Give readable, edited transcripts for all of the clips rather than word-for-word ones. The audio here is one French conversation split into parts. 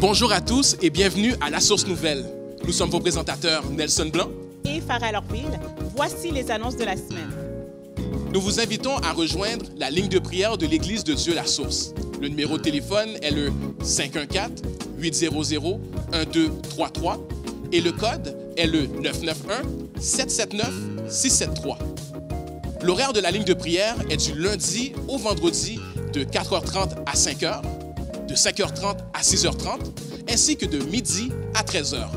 Bonjour à tous et bienvenue à La Source Nouvelle. Nous sommes vos présentateurs Nelson Blanc et Farah Lorville. Voici les annonces de la semaine. Nous vous invitons à rejoindre la ligne de prière de l'Église de Dieu La Source. Le numéro de téléphone est le 514-800-1233 et le code est le 991-779-673. L'horaire de la ligne de prière est du lundi au vendredi de 4h30 à 5h, de 5h30 à 6h30, ainsi que de midi à 13h.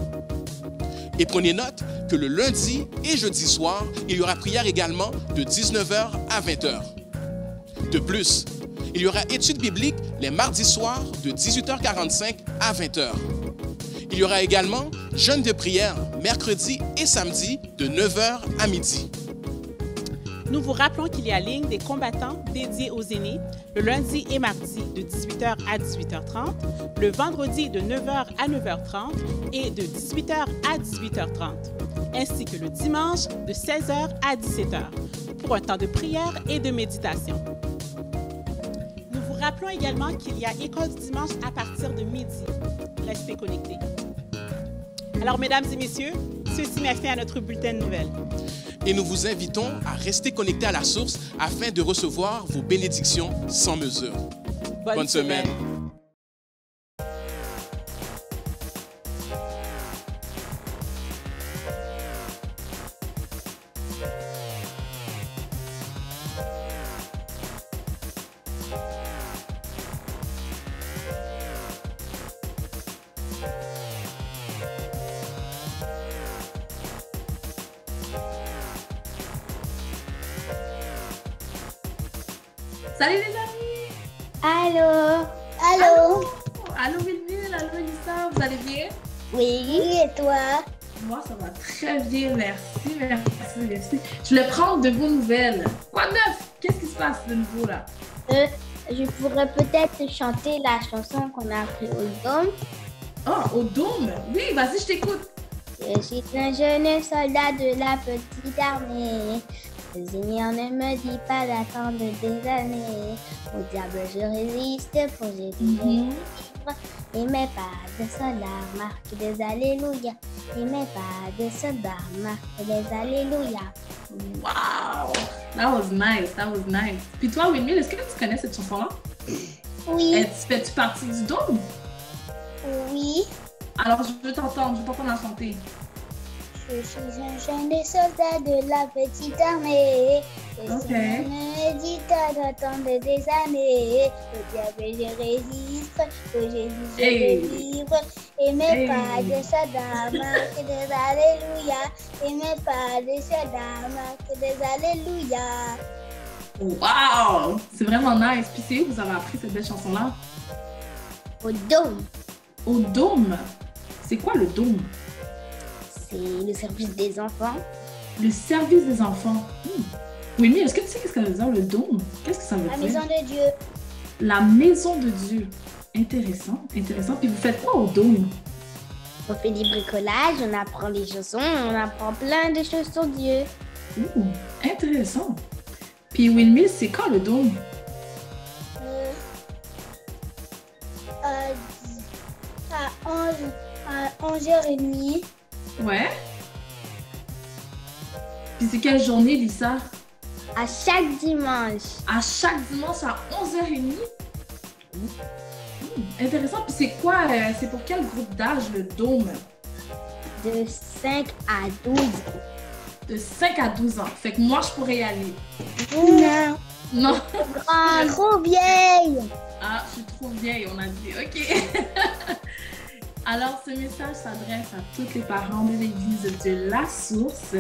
Et prenez note que le lundi et jeudi soir, il y aura prière également de 19h à 20h. De plus, il y aura études bibliques les mardis soirs de 18h45 à 20h. Il y aura également jeûne de prière mercredi et samedi de 9h à midi. Nous vous rappelons qu'il y a ligne des combattants dédiée aux aînés le lundi et mardi de 18h à 18h30, le vendredi de 9h à 9h30 et de 18h à 18h30, ainsi que le dimanche de 16h à 17h pour un temps de prière et de méditation. Nous vous rappelons également qu'il y a école du dimanche à partir de midi. Restez connectés. Alors, mesdames et messieurs, ceci met fin à notre bulletin de nouvelles. Et nous vous invitons à rester connectés à la source afin de recevoir vos bénédictions sans mesure. Bonne semaine. Salut les amis! Allô? Allô? Allô Wilmille, allô Elissa, vous allez bien? Oui, et toi? Moi ça va très bien, merci. Je voulais prendre de vos nouvelles. Quoi de neuf? Qu'est-ce qui se passe de nouveau là? Je pourrais peut-être chanter la chanson qu'on a appris au Dôme. Oh, au Dôme? Oui, vas-y, je t'écoute. Je suis un jeune soldat de la petite armée. Le Seigneur ne me dit pas d'attendre des années. Au diable je résiste pour Jésus vivre. Et mes pas de soldats marquent des alléluia. Et mes pas de soldats marquent des alléluia. Wow! That was nice. Puis toi, Wilmille, est-ce que tu connais cette chanson-là? Oui. Fais-tu partie du Dôme? Oui. Alors, je veux t'entendre la chanter. Je suis un jeune soldat de la petite armée. Le Seigneur me dit d'attendre des années. Au diable je résiste, pour Jésus je vais vivre. Et mes pas de soldats marquent des alléluia. Et mes pas de soldats marquent des alléluia. Wow! C'est vraiment nice. Puis c'est où vous avez appris cette belle chanson-là? Au Dôme. Au Dôme? C'est quoi le Dôme? C'est le service des enfants. Le service des enfants. Oui, mais est-ce que tu sais qu'est-ce que ça veut dire le Dôme? Qu'est-ce que ça veut dire? La maison de Dieu. La maison de Dieu. Intéressant. Puis vous faites quoi au Dôme? On fait des bricolages, on apprend des chansons, on apprend plein de choses sur Dieu. Intéressant. Puis Wilmille, c'est quand le Dôme? À 11h30. Ouais. Puis c'est quelle journée, Lisa? À chaque dimanche. À chaque dimanche à 11h30? Intéressant. Puis c'est quoi, c'est pour quel groupe d'âge le Dôme? De 5 à 12. De 5 à 12 ans. Fait que moi, je pourrais y aller. Non. Non. Trop vieille. Ah, je suis trop vieille, on a dit. OK. Alors, ce message s'adresse à tous les parents de l'Église de La Source.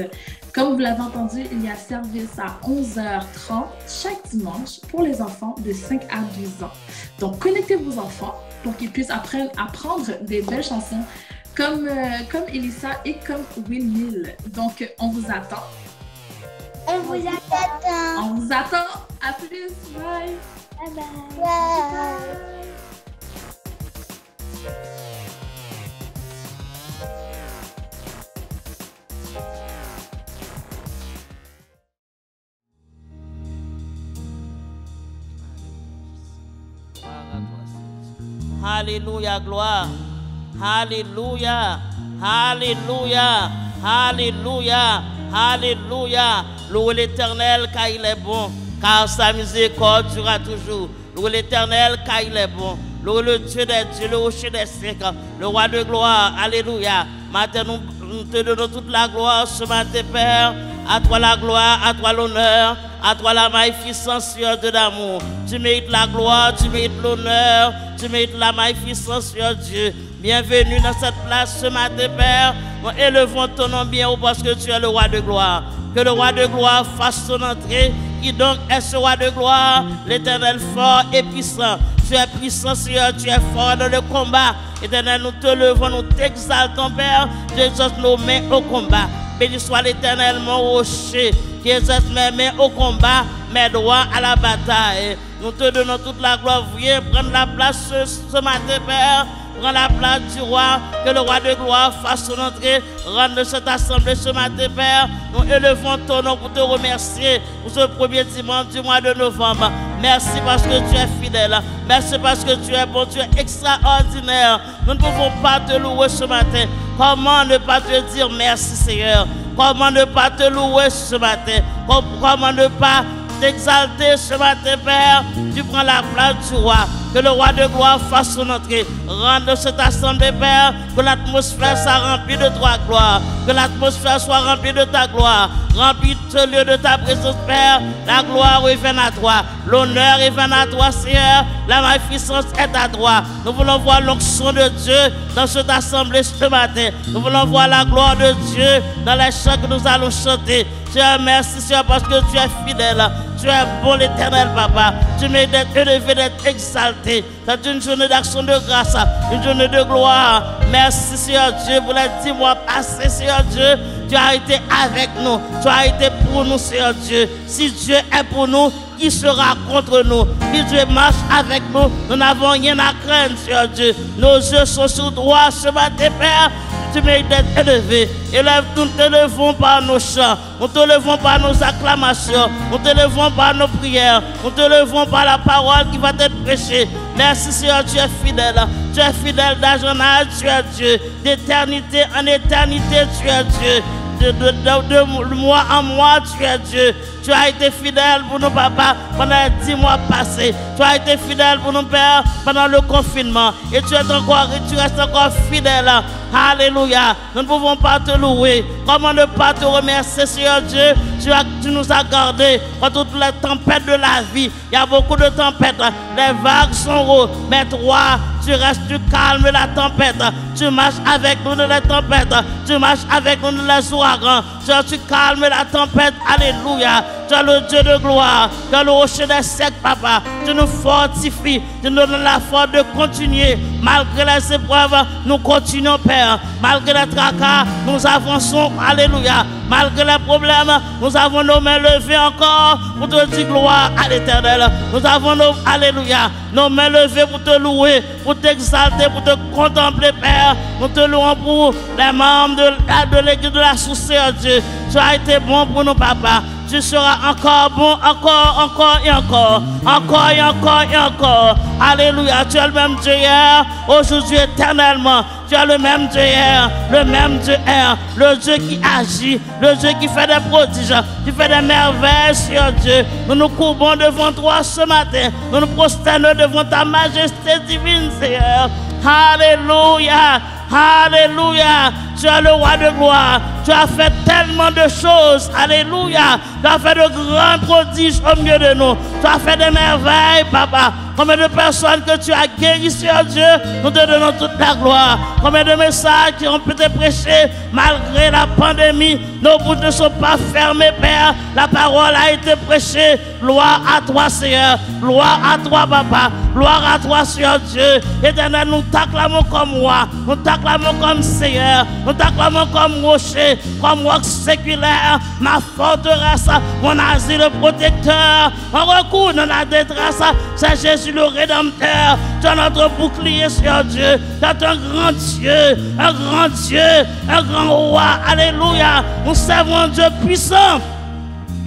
Comme vous l'avez entendu, il y a service à 11h30 chaque dimanche pour les enfants de 5 à 12 ans. Donc, connectez vos enfants pour qu'ils puissent apprendre des belles chansons comme Elissa et comme Wilmille. Donc, on vous attend. On vous attend. On vous attend. À plus. Bye. Bye bye. Bye. Alléluia, gloire. Alléluia. Alléluia. Alléluia. Alléluia. Louez l'Éternel car il est bon, car sa miséricorde durera toujours. Louez l'Éternel car il est bon. Louez le Dieu des dieux, le rocher des siècles, le roi de gloire. Alléluia. Matin, nous te donnons toute la gloire ce matin, Père. À toi la gloire, à toi l'honneur, à toi la magnificence, Dieu d'amour. Tu mérites la gloire, tu mérites l'honneur, tu mérites la magnificence, Dieu. Bienvenue dans cette place ce matin, Père. Nous élevons ton nom bien haut parce que tu es le roi de gloire. Que le roi de gloire fasse son entrée. Qui donc est ce roi de gloire? L'Éternel fort et puissant. Tu es puissant, Seigneur, tu es fort dans le combat. Éternel, nous te levons, nous t'exaltons, Père. Tu exauces nos mains au combat. Béni soit l'Éternel, mon rocher, qui exerce mes mains au combat, mes doigts à la bataille. Nous te donnons toute la gloire. Viens prendre la place ce matin, Père. Prends la place du roi, que le roi de gloire fasse son entrée. Rentre de cette assemblée ce matin, Père. Nous élevons ton nom pour te remercier pour ce premier dimanche du mois de novembre. Merci parce que tu es fidèle. Merci parce que tu es bon, tu es extraordinaire. Nous ne pouvons pas te louer ce matin. Comment ne pas te dire merci, Seigneur? Comment ne pas te louer ce matin? Comment ne pas t'exalter ce matin, Père? Tu prends la place du roi. Que le roi de gloire fasse son entrée. Rentre dans cette assemblée, Père. Que l'atmosphère soit remplie de ta gloire. Que l'atmosphère soit remplie de ta gloire. Remplis ce lieu de ta présence, Père. La gloire revienne à toi. L'honneur revienne à toi, Seigneur. La magnificence est à toi. Nous voulons voir l'onction de Dieu dans cette assemblée ce matin. Nous voulons voir la gloire de Dieu dans les chants que nous allons chanter. Seigneur, merci, Seigneur, parce que tu es fidèle. Tu es bon, l'Éternel, Papa. Tu mérites d'être élevé, d'être exalté. C'est une journée d'action de grâce, une journée de gloire. Merci, Seigneur Dieu, pour les 10 mois passés, Seigneur Dieu. Tu as été avec nous. Tu as été pour nous, Seigneur Dieu. Si Dieu est pour nous, qui sera contre nous? Si Dieu marche avec nous, nous n'avons rien à craindre, Seigneur Dieu. Nos yeux sont sur toi ce matin, Père. Tu mérites d'être élevé. Élève-nous, nous te levons par nos chants. Nous te levons par nos acclamations. Nous te levons par nos prières. Nous te levons par la parole qui va être prêchée. Merci, Seigneur, tu es fidèle. Tu es fidèle d'âge en âge, tu es Dieu. D'éternité en éternité, tu es Dieu. De mois en mois, tu es Dieu. Tu as été fidèle pour nous, Papa, pendant les 10 mois passés. Tu as été fidèle pour nous, Père, pendant le confinement. Et tu restes encore fidèle. Alléluia. Nous ne pouvons pas te louer. Comment ne pas te remercier, Seigneur Dieu? Tu nous as gardés dans toutes les tempêtes de la vie. Il y a beaucoup de tempêtes. Les vagues sont hautes. Mais toi, tu restes, tu calmes la tempête. Tu marches avec nous dans les tempêtes. Tu marches avec nous dans les ouragans. Tu calmes la tempête. Alléluia. Tu es le Dieu de gloire. Tu es le rocher des siècles, Papa. Tu nous fortifies. Tu nous donnes la force de continuer. Malgré les épreuves, nous continuons, Père. Malgré les tracas, nous avançons. Alléluia. Malgré les problèmes, nous avons nos mains levées encore pour te dire gloire à l'Éternel. Nous avons nos mains levées pour te louer, pour t'exalter, pour te contempler, Père. Nous te louons pour les membres de l'église de la source, Dieu. Tu as été bon pour nous, Papa. Tu seras encore bon, encore et encore. Encore et encore et encore. Alléluia. Tu es le même Dieu hier, aujourd'hui, éternellement. Tu es le même Dieu hier, le même Dieu hier. Le Dieu qui agit, le Dieu qui fait des prodiges, qui fait des merveilles, Seigneur Dieu. Nous nous courbons devant toi ce matin. Nous nous prosternons devant ta majesté divine, Seigneur. Alléluia. Alléluia. Tu es le roi de gloire. Tu as fait tellement de choses. Alléluia. Tu as fait de grands prodiges au milieu de nous. Tu as fait des merveilles, Papa. Combien de personnes que tu as guéries, Seigneur Dieu, nous te donnons toute la gloire. Combien de messages qui ont pu te prêcher malgré la pandémie. Nos bouches ne sont pas fermées, Père. La parole a été prêchée. Gloire à toi, Seigneur. Gloire à toi, Papa. Gloire à toi, Seigneur Dieu. Éternel, nous t'acclamons comme roi. Nous t'acclamons comme Seigneur. Nous t'acclamons comme rocher, comme roc séculaire. Ma forteresse, mon asile protecteur. On recourt dans la détresse. C'est Jésus le Rédempteur. Tu es notre bouclier, Seigneur Dieu. Tu es un grand Dieu, un grand Dieu, un grand roi. Alléluia. Nous servons un Dieu puissant.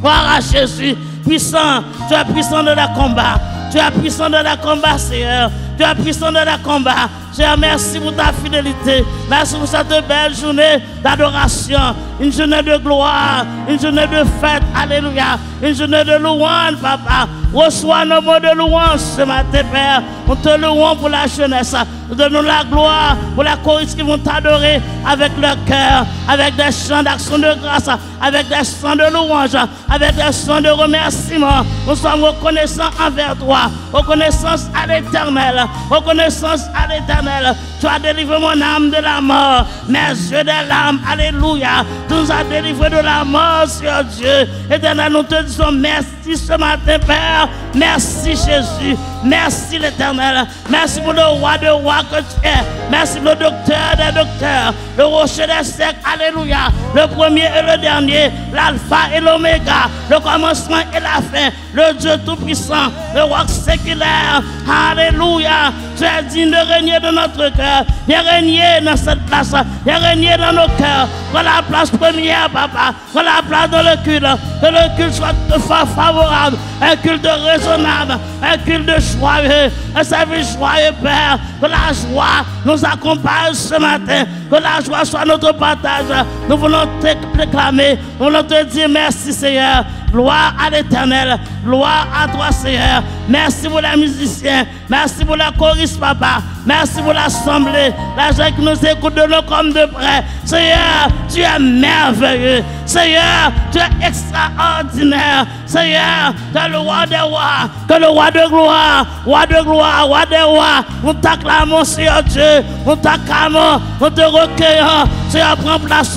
Gloire à Jésus. Puissant. Tu es puissant dans le combat. Tu es puissant dans le combat, Seigneur. Tu es puissant dans le combat. Seigneur, merci pour ta fidélité. Merci pour cette belle journée d'adoration. Une journée de gloire, une journée de fête. Alléluia. Une journée de louange, papa. Reçois nos mots de louange ce matin, Père. Nous te louons pour la jeunesse. Nous donnons la gloire pour la choriste qui vont t'adorer avec leur cœur, avec des chants d'action de grâce, avec des chants de louange, avec des chants de remerciement. Nous sommes reconnaissants envers toi, reconnaissance à l'Éternel, reconnaissance à l'Éternel. Tu as délivré mon âme de la mort, mes yeux des larmes, alléluia. Tu nous as délivré de la mort, Seigneur Dieu. Éternel, nous te disons merci ce matin, Père. Merci Jésus, merci l'Éternel. Merci pour le roi de rois que tu es. Merci pour le docteur des docteurs, le rocher des siècles, alléluia. Le premier et le dernier, l'alpha et l'oméga, le commencement et la fin, le Dieu tout-puissant, le roi séculaire, alléluia. Tu es digne de régner dans notre cœur. Viens régner dans cette place, viens régner dans nos cœurs. Prends la place première, papa. Prends la place dans le culte. Que le culte soit favorable, un culte raisonnable, un culte de joyeux, un service joyeux, Père. Que la joie nous accompagne ce matin. Que la joie soit notre partage. Nous voulons te réclamer. Nous voulons te dire merci, Seigneur. Gloire à l'Éternel. Gloire à toi, Seigneur. Merci pour les musiciens. Merci pour la choriste, papa. Merci pour l'assemblée. La gens qui nous écoutent de nous comme de près. Seigneur, tu es merveilleux. Seigneur, tu es extraordinaire. Seigneur, tu es le roi des rois. Que le roi de gloire, roi de gloire, roi des rois. Nous t'acclamons, Seigneur Dieu. Nous t'acclamons, nous te recueillons. Seigneur, prends place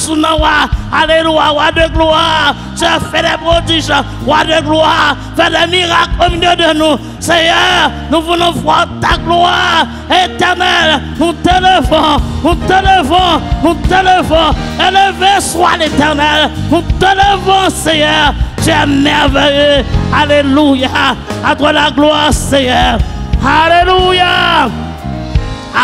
sous nos rois. Alléluia, roi de gloire. Seigneur, fais des prodiges, roi de gloire. Fais des miracles au milieu de nous. Seigneur, nous voulons voir ta gloire éternelle. Nous t'élevons, nous t'élevons, nous t'élevons. Élevé soit l'Éternel. Nous t'élevons, Seigneur. Tu es merveilleux. Alléluia. À toi la gloire, Seigneur. Alléluia.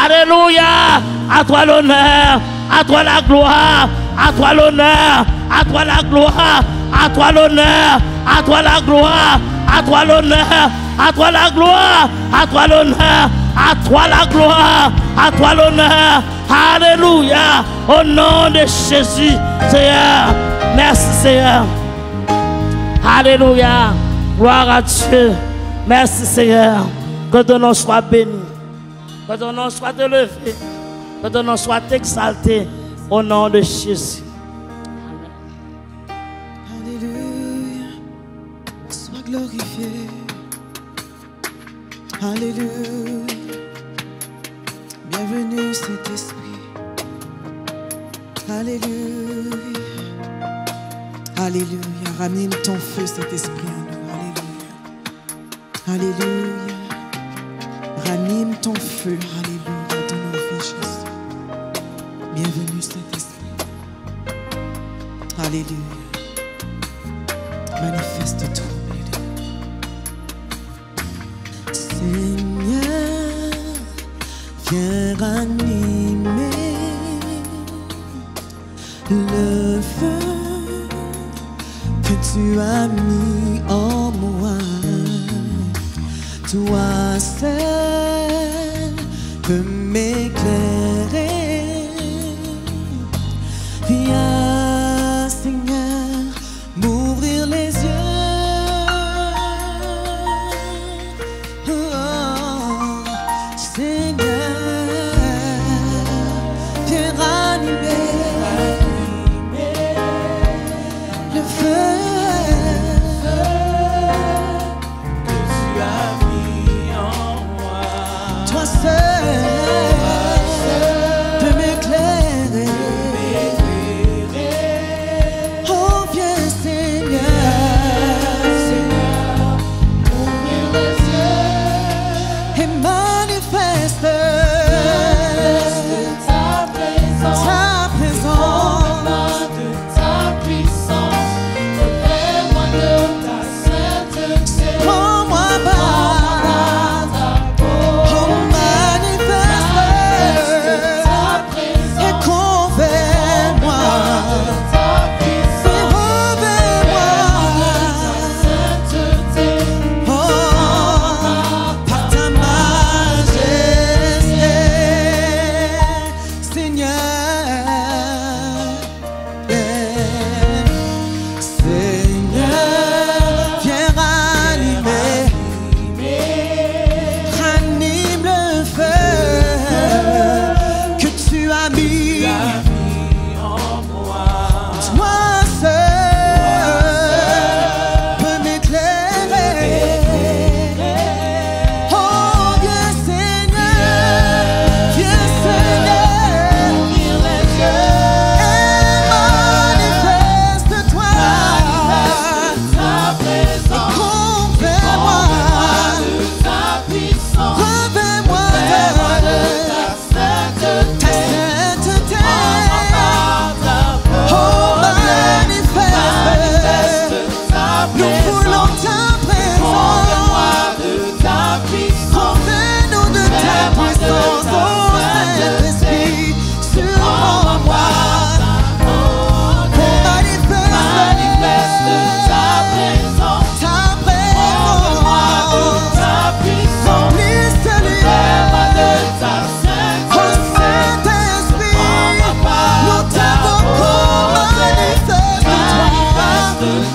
Alléluia. À toi l'honneur. À toi la gloire. À toi l'honneur. À toi la gloire. À toi l'honneur. À toi la gloire. À toi l'honneur. À toi la gloire. À toi l'honneur. À toi la gloire. À toi l'honneur. Alléluia. Au nom de Jésus, Seigneur. Merci, Seigneur. Alléluia. Gloire à Dieu. Merci, Seigneur. Que ton nom soit béni. Que ton nom soit élevé. Que ton nom soit exalté. Au nom de Jésus. Alléluia. Sois glorifié. Alléluia. Bienvenue Saint-Esprit. Alléluia. Alléluia. Ramène ton feu, Saint-Esprit, en nous. Alléluia. Alléluia. Ranime ton feu. Alléluia. Dans nos vies, Jésus. Bienvenue Saint-Esprit. Alléluia. Manifeste-toi. Seigneur, viens ranimer le feu que tu as mis en moi. Toi seul peux m'éclairer. Viens, Seigneur, m'ouvrir les yeux. Toi seul Nous voulons ta présence. de ta puissance. Fais-nous de ta puissance, oh Saint-Esprit, sur moi. Manifeste ta présence. ta présence. Ta puissance. Remplisse le lieu. Fais-moi de ta Oh Saint-Esprit, nous t'invoquons, manifeste-toi.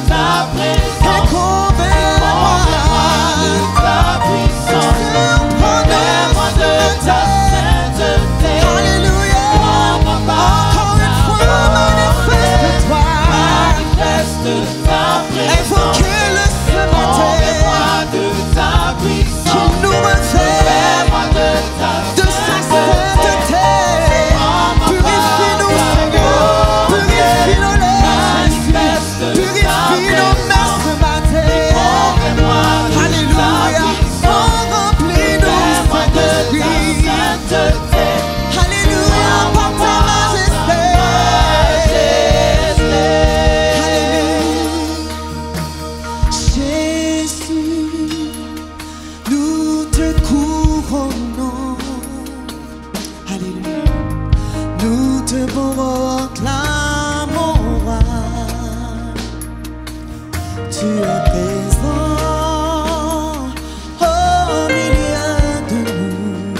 ta présence. Et convainc-moi de ta puissance. Surprends-nous de ta sainteté. Alléluia. Encore une fois, manifeste-toi. Manifeste ta présence. Invoquez-le ce matin. de ta puissance. Qu'il nous refait de ta de sa sainteté. Purifie-nous, Seigneur. Purifie nos lèvres. Purifie nos mains ce matin. Alléluia. Oh, remplis-nous, Saint-Esprit. Alléluia, par ta majesté. Alléluia. Jésus, nous te couronnons. Alléluia. Nous te proclamons roi. Tu es présent au milieu de nous.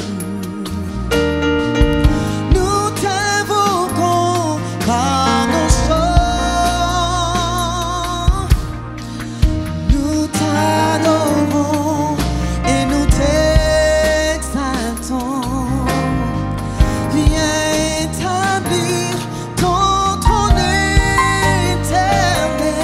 Nous t'invoquons par nos chants. Nous t'adorons et nous t'exaltons. Viens établir ton trône éternel.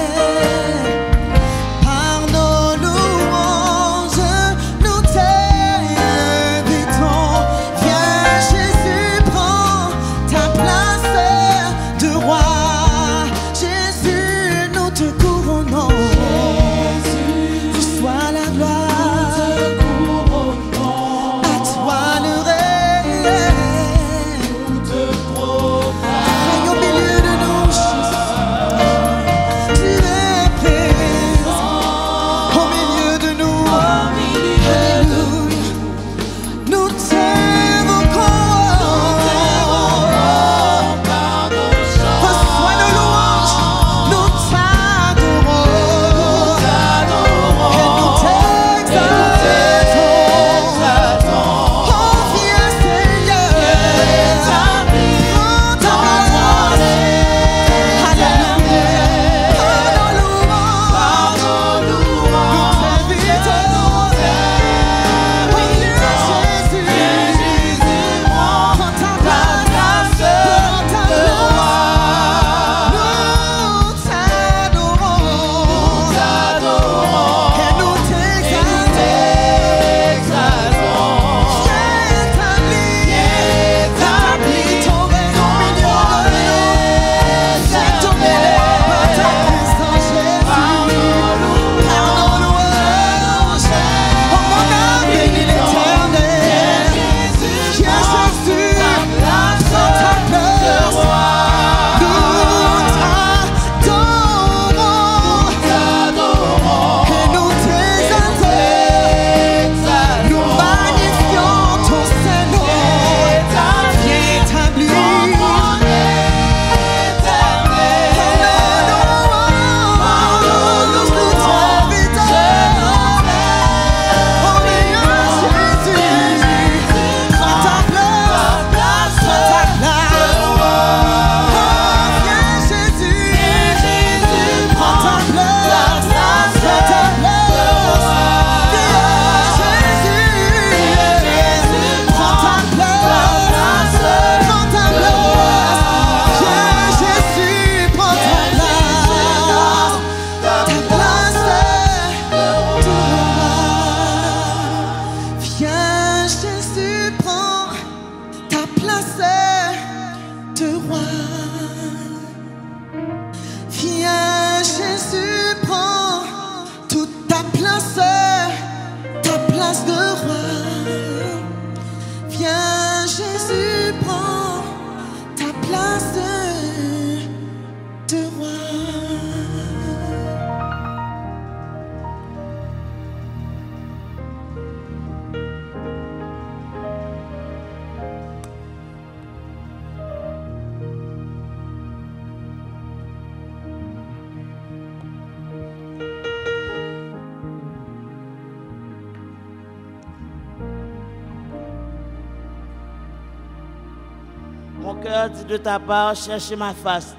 cœur dit de ta part, cherche ma face.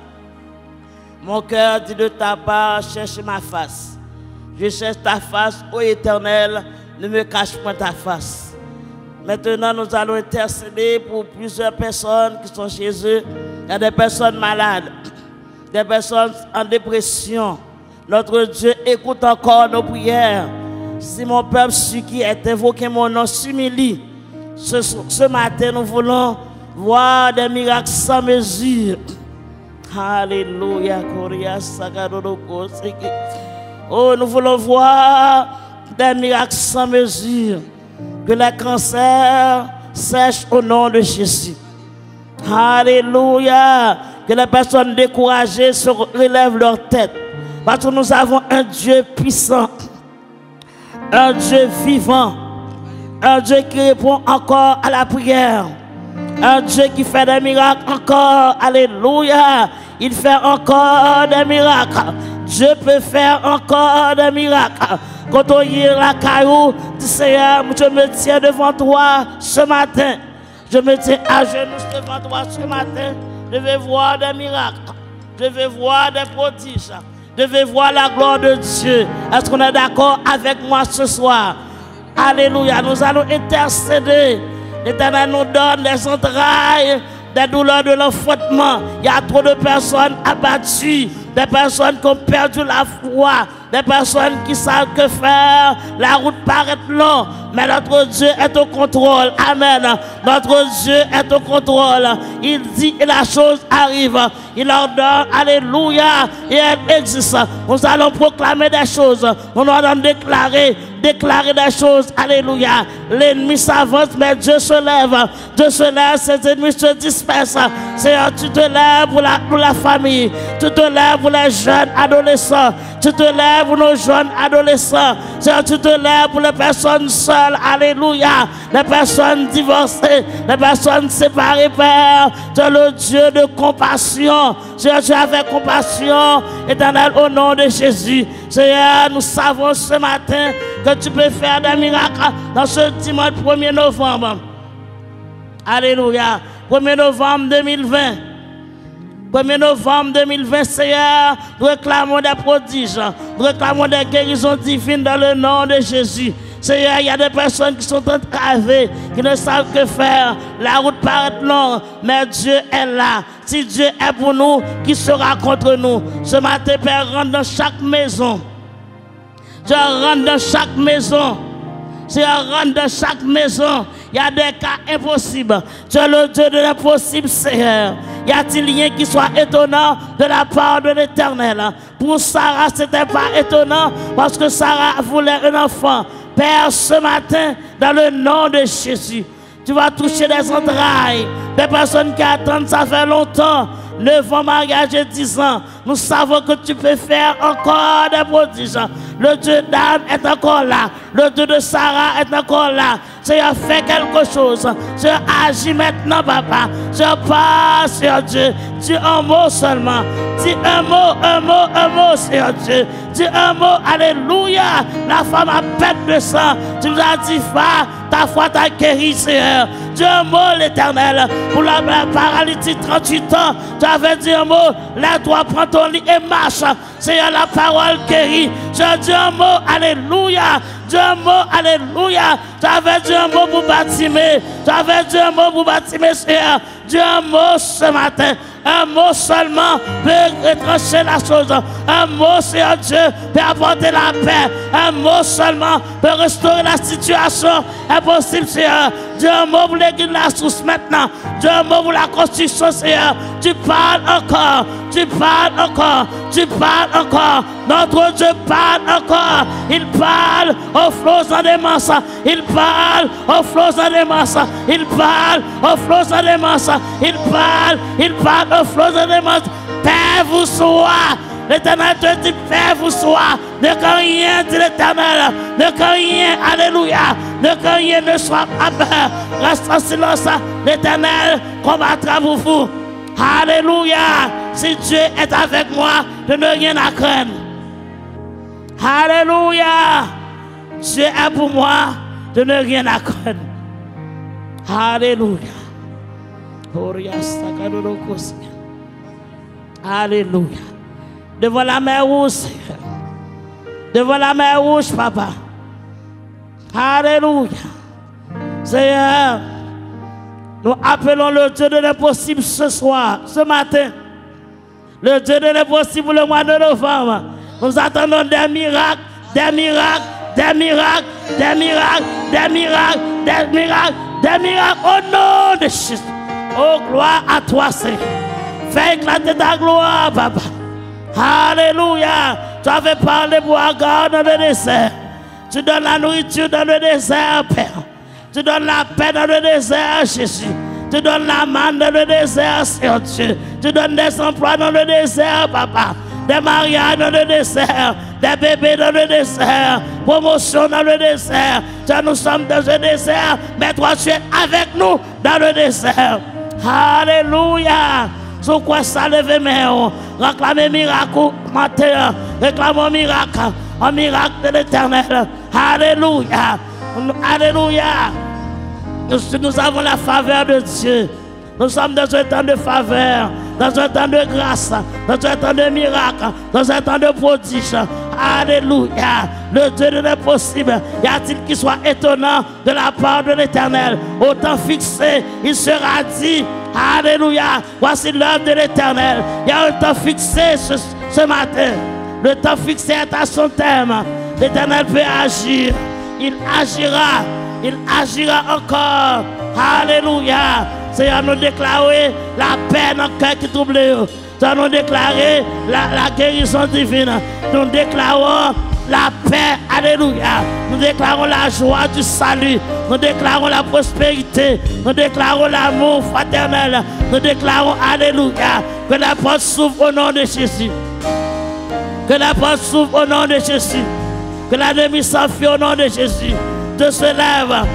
Mon cœur dit de ta part, cherche ma face. Je cherche ta face, ô Éternel, ne me cache pas ta face. Maintenant, nous allons intercéder pour plusieurs personnes qui sont chez eux. Il y a des personnes malades, des personnes en dépression. Notre Dieu écoute encore nos prières. Si mon peuple, celui qui est invoqué mon nom, s'humilie, ce matin, nous voulons voir des miracles sans mesure. Alléluia. Oh, nous voulons voir des miracles sans mesure. Que les cancers sèchent au nom de Jésus. Alléluia. Que les personnes découragées se relèvent leur tête. Parce que nous avons un Dieu puissant, un Dieu vivant, un Dieu qui répond encore à la prière, un Dieu qui fait des miracles encore. Alléluia. Il fait encore des miracles. Dieu peut faire encore des miracles. Quand on y est la caillou, dit Seigneur, je me tiens devant toi ce matin. Je me tiens à genoux devant toi ce matin. Je vais voir des miracles. Je vais voir des prodiges. Je vais voir la gloire de Dieu. Est-ce qu'on est d'accord avec moi ce soir? Alléluia. Nous allons intercéder. L'Éternel nous donne des entrailles, des douleurs de l'enfantement. Il y a trop de personnes abattues, des personnes qui ont perdu la foi, des personnes qui savent que faire. La route paraît longue, mais notre Dieu est au contrôle. Amen. Notre Dieu est au contrôle. Il dit et la chose arrive. Il ordonne, alléluia, et elle existe. Nous allons proclamer des choses. Nous allons déclarer des choses. Alléluia. L'ennemi s'avance, mais Dieu se lève. Dieu se lève, ses ennemis se dispersent. Seigneur, tu te lèves pour la famille. Tu te lèves pour les jeunes adolescents. Tu te lèves pour nos jeunes adolescents. Seigneur, tu te lèves pour les personnes seules. Alléluia. Les personnes divorcées, les personnes séparées, Père. Tu es le Dieu de compassion. Seigneur, tu as fait compassion, Éternel, au nom de Jésus. Seigneur, nous savons ce matin que tu peux faire des miracles dans ce dimanche 1er novembre. Alléluia. 1er novembre 2020. 1er novembre 2020, Seigneur, nous réclamons des prodiges, nous réclamons des guérisons divines dans le nom de Jésus. Seigneur, il y a des personnes qui sont entravées, qui ne savent que faire. La route paraît longue, mais Dieu est là. Si Dieu est pour nous, qui sera contre nous? Ce matin, Père, rentre dans chaque maison. Je rentre dans chaque maison. Je rentre dans chaque maison. Il y a des cas impossibles. Tu es le Dieu de l'impossible, Seigneur. Y a-t-il rien qui soit étonnant de la part de l'Éternel? Pour Sarah, ce n'était pas étonnant parce que Sarah voulait un enfant. Père, ce matin, dans le nom de Jésus, tu vas toucher des entrailles, des personnes qui attendent, ça fait longtemps. 9 ans mariage et 10 ans. Nous savons que tu peux faire encore des prodiges. Le Dieu d'Anne est encore là. Le Dieu de Sarah est encore là. Seigneur, fais quelque chose. Seigneur, agis maintenant, papa. Seigneur, passe, Seigneur Dieu. Dis un mot seulement. Dis un mot, Seigneur Dieu. Dis un mot, alléluia. La femme a pète de sang. Tu nous as dit, va, ta foi t'a guéri, Seigneur. Dis un mot, l'Éternel. Pour la paralysie, 38 ans, tu avais dit un mot. Lève-toi, prends ton lit et marche. Seigneur, la parole guérit. Je dis un mot, alléluia. Dis un mot, alléluia. Tu avais dit un mot pour Batimée. Tu avais dit un mot pour Batimée, Seigneur. Dis un mot ce matin. Un mot seulement peut retrancher la chose. Un mot, Seigneur Dieu, peut apporter la paix. Un mot seulement peut restaurer la situation. Impossible, Seigneur. Dis un mot pour l'église de la source maintenant. Dis un mot pour la construction, Seigneur. Tu parles encore. Tu parles encore. Tu parles encore. Notre Dieu parle encore. Il parle aux flots en démence. Il parle aux flots en démence. Il parle aux flots en démence. Il parle aux flots en démence. Père vous soit. L'Éternel te dit, Père vous soit. Ne que rien, dit l'Éternel. Ne que rien, alléluia. Ne que rien ne soit pas peur. Reste en silence. L'Éternel combattra pour vous. Alléluia. Si Dieu est avec moi, je n'ai rien à craindre. Alléluia. Dieu est pour moi, je n'ai rien à craindre. Alléluia. Alléluia. Devant la mer rouge, Seigneur. Devant la mer rouge, papa. Alléluia. Seigneur, nous appelons le Dieu de l'impossible ce soir, ce matin. Le Dieu de l'impossible le mois de novembre. Nous attendons des miracles, des miracles, des miracles, des miracles, des miracles, des miracles, des miracles au nom de Jésus. Oh, gloire à toi, Seigneur. Fais éclater ta gloire, papa. Alléluia. Tu avais parlé pour Agar dans le désert. Tu donnes la nourriture dans le désert, Père. Tu donnes la paix dans le désert, Jésus. Tu donnes la manne dans le désert, Seigneur Dieu. Tu donnes des emplois dans le désert, papa. Des mariages dans le désert. Des bébés dans le désert. Promotion dans le désert. Nous sommes dans le désert, mais toi tu es avec nous dans le désert. Alléluia. Sous quoi ça lève main, réclamez miracle matin, réclamons miracle, un miracle de l'Éternel. Alléluia. Alléluia. Nous avons la faveur de Dieu. Nous sommes dans un temps de faveur, dans un temps de grâce, dans un temps de miracle, dans un temps de prodige. Alléluia. Le Dieu de l'impossible, y a-t-il qui soit étonnant de la part de l'Éternel? Au temps fixé, il sera dit, alléluia, voici l'œuvre de l'Éternel. Il y a un temps fixé ce matin. Le temps fixé est à son terme. L'Éternel peut agir. Il agira encore. Alléluia. Seigneur, nous déclarer la paix dans le cœur qui trouble. Nous déclarer la guérison divine. Nous déclarons la paix. Alléluia. Nous déclarons la joie du salut. Nous déclarons la prospérité. Nous déclarons l'amour fraternel. Nous déclarons, alléluia, que la porte s'ouvre au nom de Jésus. Que la porte s'ouvre au nom de Jésus. Que la demi s'enfuit au nom de Jésus. De se lève.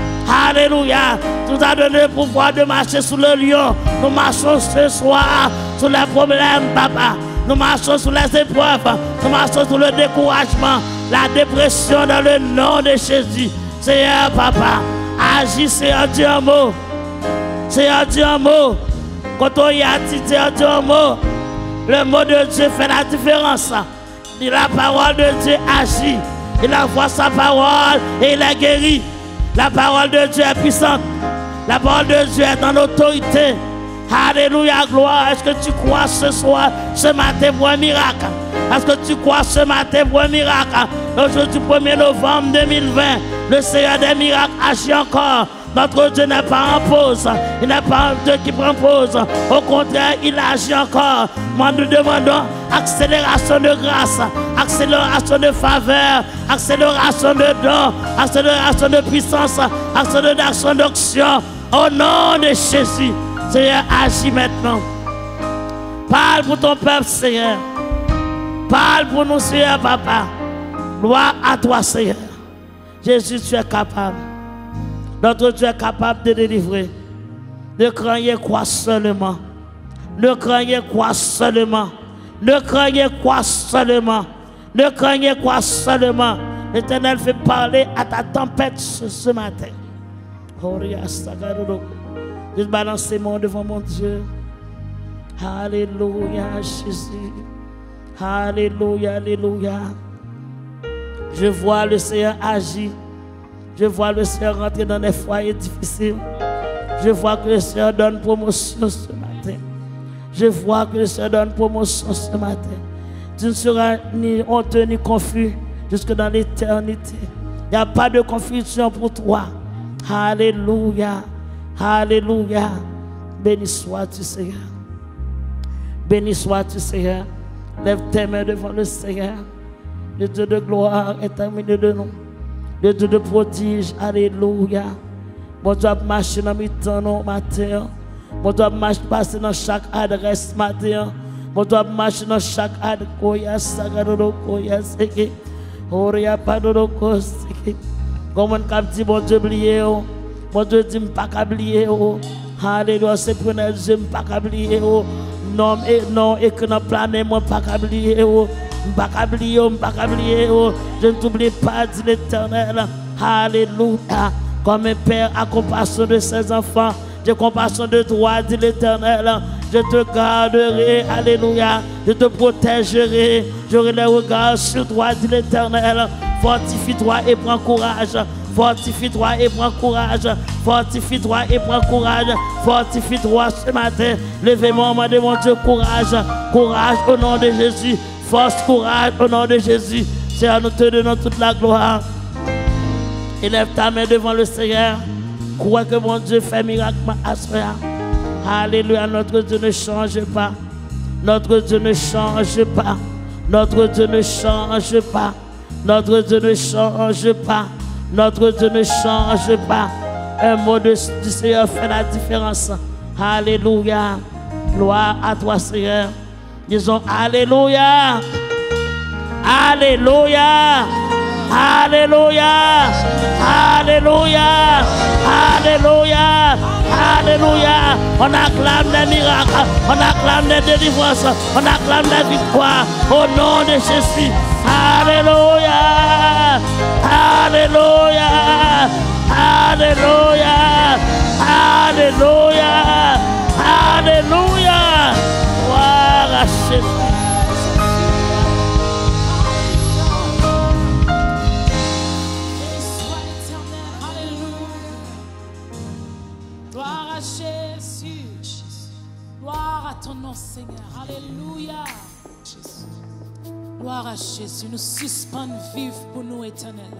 Alléluia. Tu nous as donné le pouvoir de marcher sous le lion. Nous marchons ce soir sur les problèmes, papa. Nous marchons sur les épreuves. Nous marchons sur le découragement, la dépression dans le nom de Jésus. Seigneur, papa, agis, Seigneur, dis un mot. Seigneur, dis un mot. Quand on y a dit, Seigneur, dis un mot. Le mot de Dieu fait la différence. La parole de Dieu agit. Il envoie sa parole et il est guéri. La parole de Dieu est puissante. La parole de Dieu est en autorité. Alléluia, gloire. Est-ce que tu crois ce soir, ce matin pour un miracle? Est-ce que tu crois ce matin pour un miracle? Aujourd'hui, 1er novembre 2020, le Seigneur des miracles agit encore. Notre Dieu n'est pas en pause. Il n'est pas un Dieu qui prend pause. Au contraire, il agit encore. Moi, nous demandons accélération de grâce, accélération de faveur, accélération de don, accélération de puissance, accélération d'action. Au nom de Jésus, Seigneur, agis maintenant. Parle pour ton peuple, Seigneur. Parle pour nous, Seigneur, papa. Gloire à toi, Seigneur. Jésus, tu es capable. Notre Dieu est capable de délivrer. Ne craignez quoi seulement. Ne craignez quoi seulement. Ne craignez quoi seulement. Ne craignez quoi seulement. L'Éternel fait parler à ta tempête ce matin. Juste balancez-moi devant mon Dieu. Alléluia, Jésus. Alléluia, alléluia. Je vois le Seigneur agir. Je vois le Seigneur rentrer dans des foyers difficiles. Je vois que le Seigneur donne promotion ce matin. Je vois que le Seigneur donne promotion ce matin. Tu ne seras ni honteux ni confus jusque dans l'éternité. Il n'y a pas de confusion pour toi. Alléluia. Alléluia. Béni sois-tu, Seigneur. Béni sois-tu, Seigneur. Lève tes mains devant le Seigneur. Le Dieu de gloire est au milieu de nous. Le Dieu de prodige, alléluia. Mon Dieu, marcher dans mes temps matin. Mon Dieu, marcher passer dans chaque adresse matin. Mon Dieu, marcher dans chaque adresse. Comment on dit, mon Dieu, oublié. Mon Dieu, dit, pas oublier. Alléluia, c'est pour nous, je ne pas oublier. Non, et que nous planons, moi, pas oublier. Je ne t'oublie pas, dit l'Éternel. Alléluia. Comme un père a compassion de ses enfants, j'ai compassion de toi, dit l'Éternel. Je te garderai, alléluia. Je te protégerai, j'aurai les regards sur toi, dit l'Éternel. Fortifie-toi et prends courage. Fortifie-toi et prends courage. Fortifie-toi et prends courage. Fortifie-toi ce matin. Levez-moi, de mon Dieu, courage. Courage au nom de Jésus. Force, courage au nom de Jésus. Seigneur, nous te donnons toute la gloire. Élève ta main devant le Seigneur. Crois que mon Dieu fait miracle à soi. Alléluia, notre Dieu ne change pas. Notre Dieu ne change pas. Notre Dieu ne change pas. Notre Dieu ne change pas. Notre Dieu ne change pas. Un mot du Seigneur fait la différence. Alléluia. Gloire à toi, Seigneur. Disons Alléluia. Alléluia. Alléluia. Alléluia. Alléluia. Alléluia. On acclame les miracles. On acclame les délivrances. On acclame les victoires. Au nom de Jésus. Alléluia. Alléluia. Alléluia. Alléluia. Alléluia. Gloire à Jésus. Ton nom, Seigneur. Alléluia. Gloire à Jésus. Nous suspendons vivre pour nous, éternel.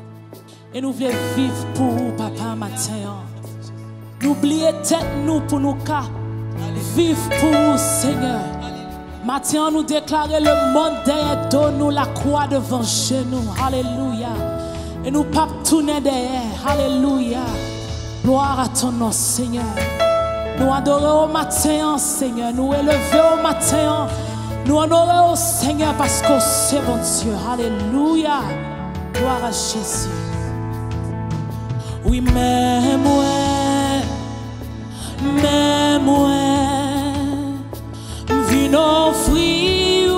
Et nous voulons vivre pour vous, papa, matin. N'oubliez tête nous pour nous cas. Vivre pour vous, Seigneur. Matin, nous déclarer le monde derrière nous, la croix devant chez nous. Alléluia. Et nous pas tourner derrière. Alléluia. Gloire à ton nom, Seigneur. Nous adorons au matin, Seigneur. Nous élevons au matin. Nous honorons au Seigneur parce que c'est bon Dieu. Alléluia. Gloire à Jésus. Oui, mais moi, viens offrir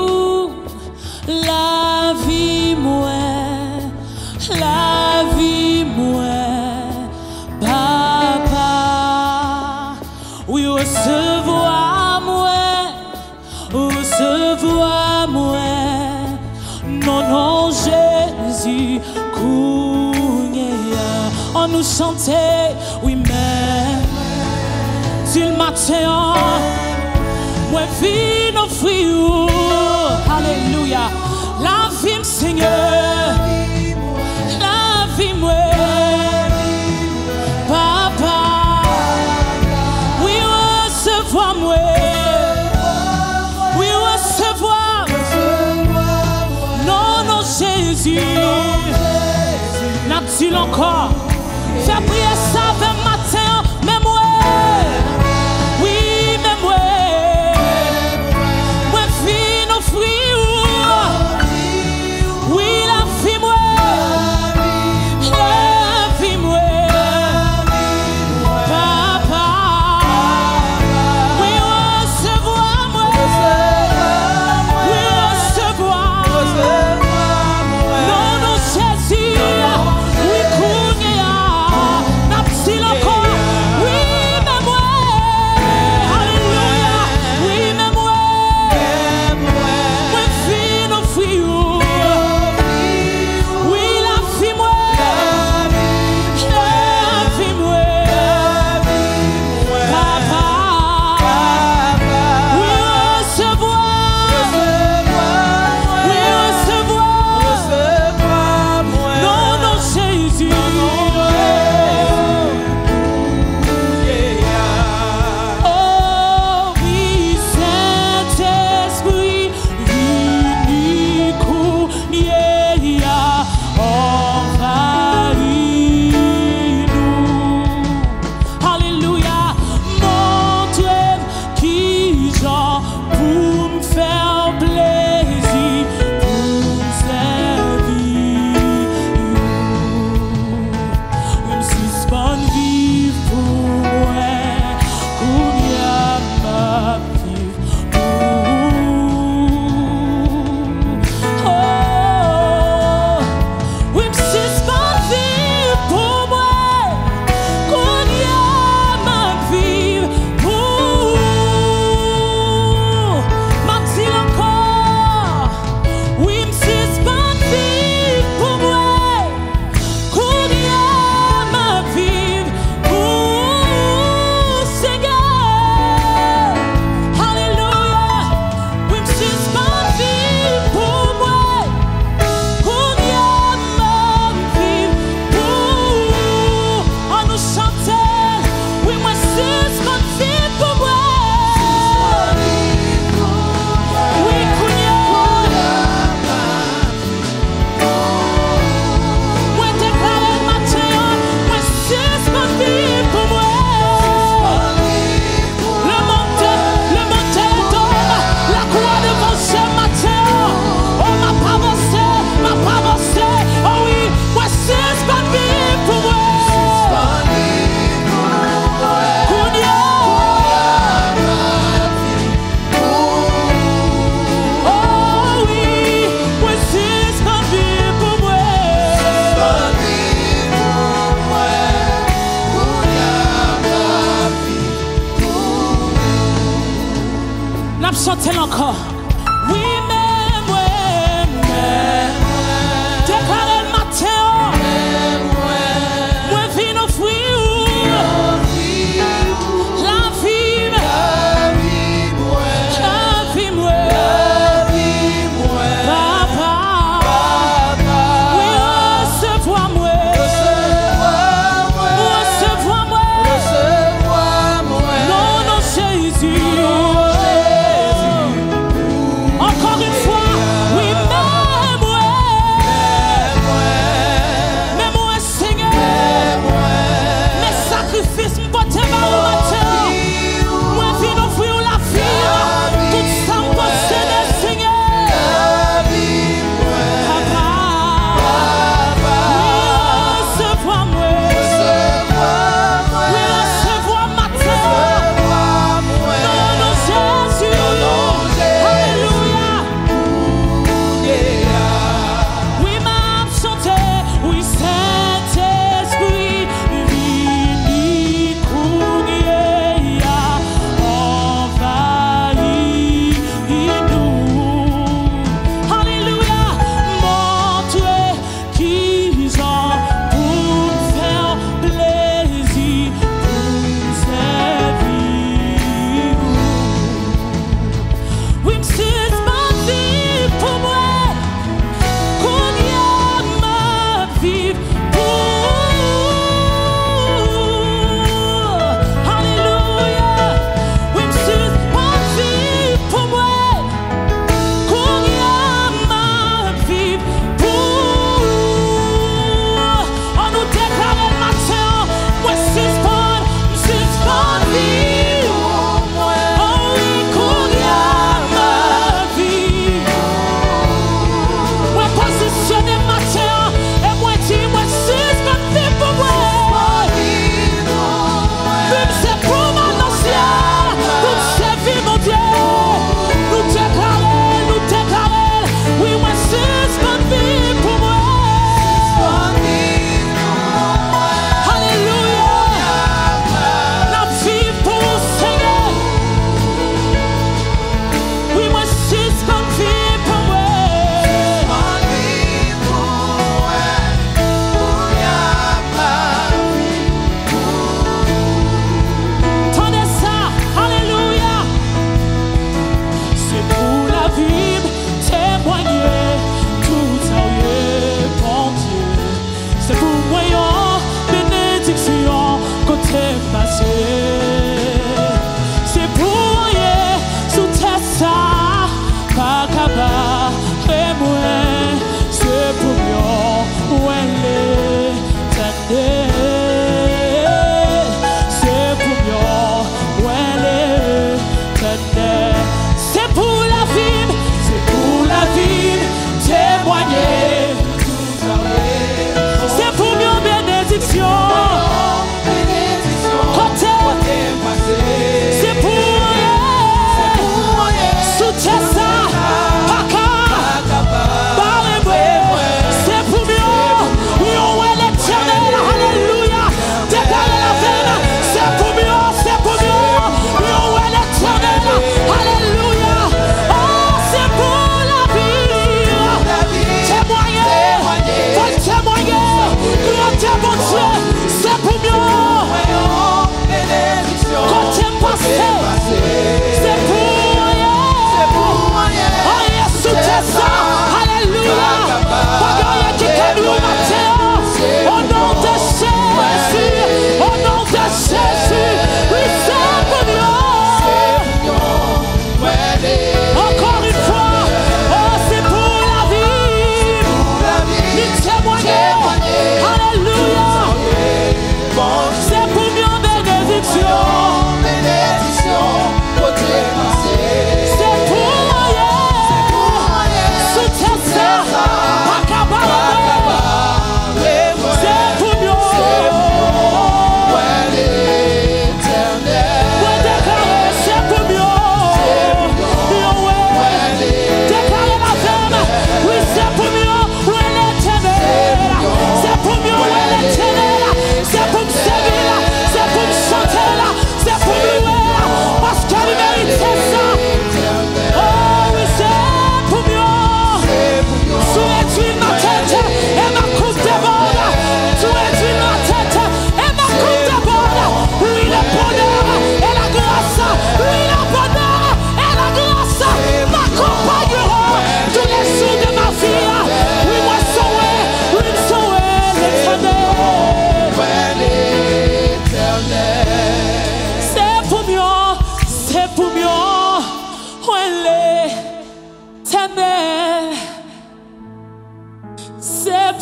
la vie, moi, papa. Oui, recevoir moi, non, Jésus, on nous chantait, oui, mais, si le matin, moi, viens offrir, alléluia, la vie, Seigneur, la vie, moi, papa. Moi, oui, recevoir, non, Jésus, n'a-t-il encore, fais prier ça vers matin, mais moi, oui, mais moi, viens offrir, oui, la vie, moi, Chantez encore. Oui, mais moi. Déclarez le matin. Moi, vine offrir. La vie,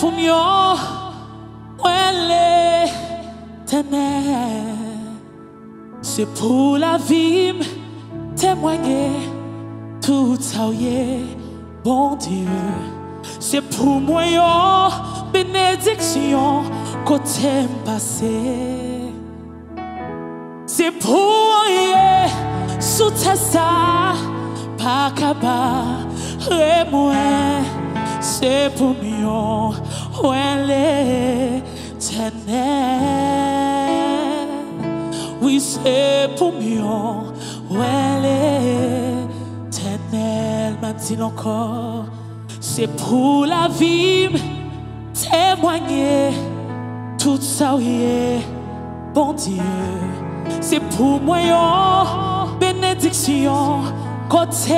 pour moi, l'éternel. C'est pour la vie, témoigner tout ça, bon Dieu. C'est pour moi, bénédiction, côté passé. C'est pour moi, sous ça, pas capable, et moi, c'est pour moi, l'éternel. Oui, c'est pour moi, l'éternel. M'a dit encore, c'est pour la vie, témoigner tout ça, bon Dieu. C'est pour moi, bénédiction, côté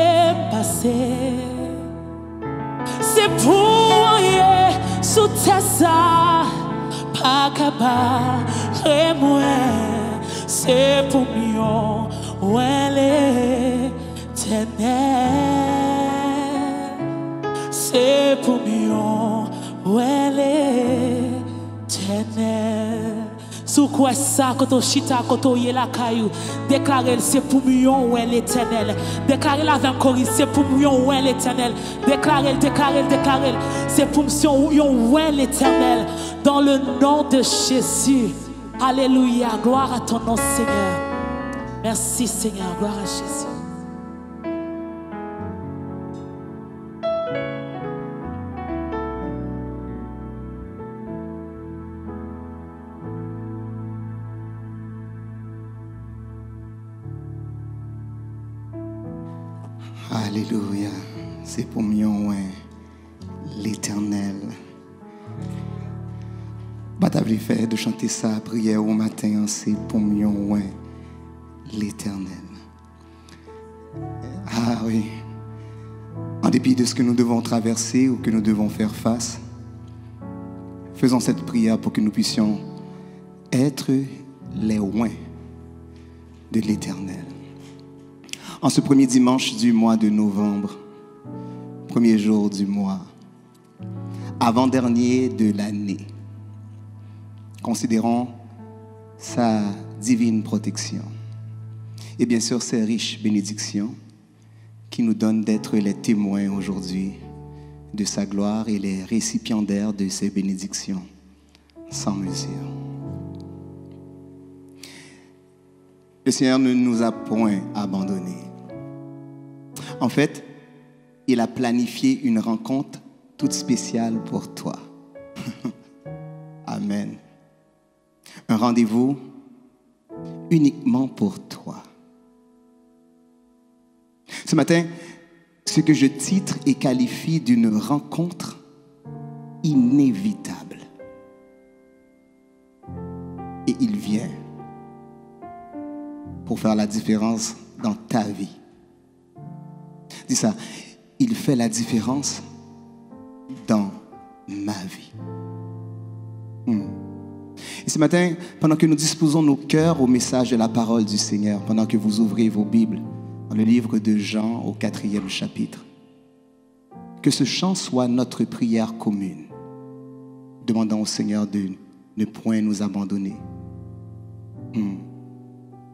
passé. C'est pour moi, sous ça, pas capable, et moi, c'est pour moi, l'éternel. C'est pour moi, l'éternel. Sous quoi ça, quand on chita, quand on y la caillou, déclarer c'est pour moi, l'éternel. Déclarer la vancorie, c'est pour moi, l'éternel. Déclarer, c'est pour moi, l'éternel. Dans le nom de Jésus. Alléluia, gloire à ton nom, Seigneur. Merci, Seigneur, gloire à Jésus. Alléluia, c'est pour moi, l'éternel. T'avais fait de chanter ça prière au matin, c'est pour moi, l'éternel. Ah oui, en dépit de ce que nous devons traverser ou que nous devons faire face, faisons cette prière pour que nous puissions être les oins de l'éternel. En ce premier dimanche du mois de novembre, premier jour du mois, avant-dernier de l'année, considérons sa divine protection et bien sûr ses riches bénédictions qui nous donnent d'être les témoins aujourd'hui de sa gloire et les récipiendaires de ses bénédictions sans mesure. Le Seigneur ne nous a point abandonnés. En fait, il a planifié une rencontre toute spéciale pour toi. Amen. Un rendez-vous uniquement pour toi. Ce matin, ce que je titre et qualifie d'une rencontre inévitable. Et il vient pour faire la différence dans ta vie. Dis ça, il fait la différence dans ma vie. Et ce matin, pendant que nous disposons nos cœurs au message de la parole du Seigneur, pendant que vous ouvrez vos Bibles dans le livre de Jean au 4e chapitre, que ce chant soit notre prière commune, demandant au Seigneur de ne point nous abandonner.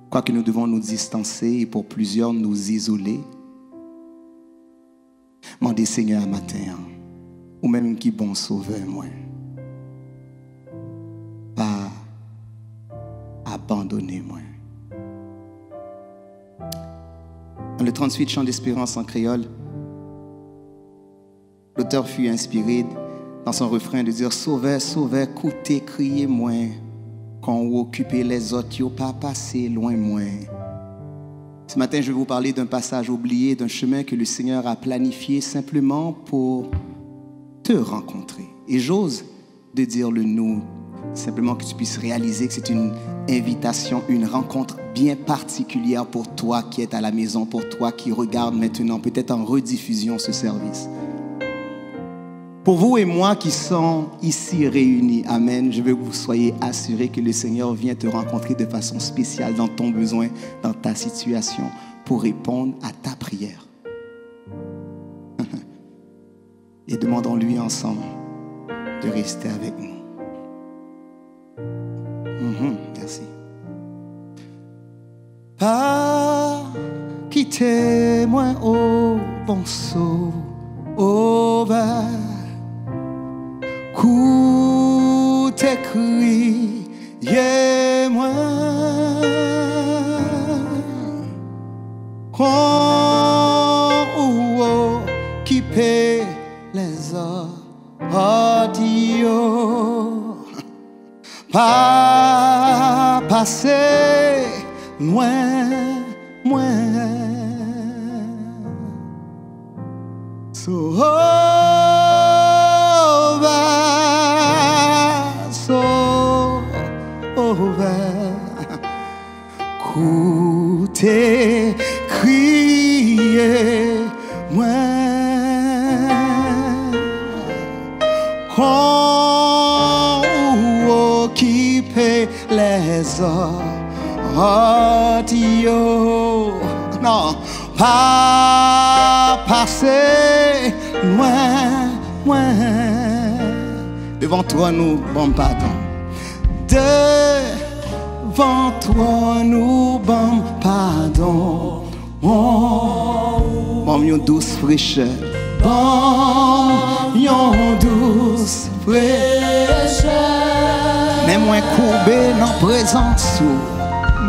Quoique nous devons nous distancer et pour plusieurs nous isoler, mandez Seigneur un matin, ou même qui bon sauveur moi, pas abandonnez-moi. Dans le 38 chant d'espérance en créole, l'auteur fut inspiré dans son refrain de dire: Sauveur, sauveur, coûtez, criez moins, quand vous occupez les autres, vous pas passer loin moins. Ce matin, je vais vous parler d'un passage oublié, d'un chemin que le Seigneur a planifié simplement pour te rencontrer. Et j'ose de dire le nous, simplement que tu puisses réaliser que c'est une invitation, une rencontre bien particulière pour toi qui es à la maison, pour toi qui regarde maintenant, peut-être en rediffusion ce service. Pour vous et moi qui sommes ici réunis, amen, je veux que vous soyez assurés que le Seigneur vient te rencontrer de façon spéciale dans ton besoin, dans ta situation, pour répondre à ta prière. Et demandons-lui ensemble de rester avec nous. Merci. Pas quitter moi au bon sauveur, coûte criez-moi, quand ou qui paie les audios, pas passer loin, sauveur, coûtez, criez-moi, quand vous occupez les audios, non, pas passer loin. Devant toi nous bon pardon. Devant toi nous bon pardon. Bon yon douce fraîcheur. Bon yon douce fraîcheur. Mais moins courbé dans présence.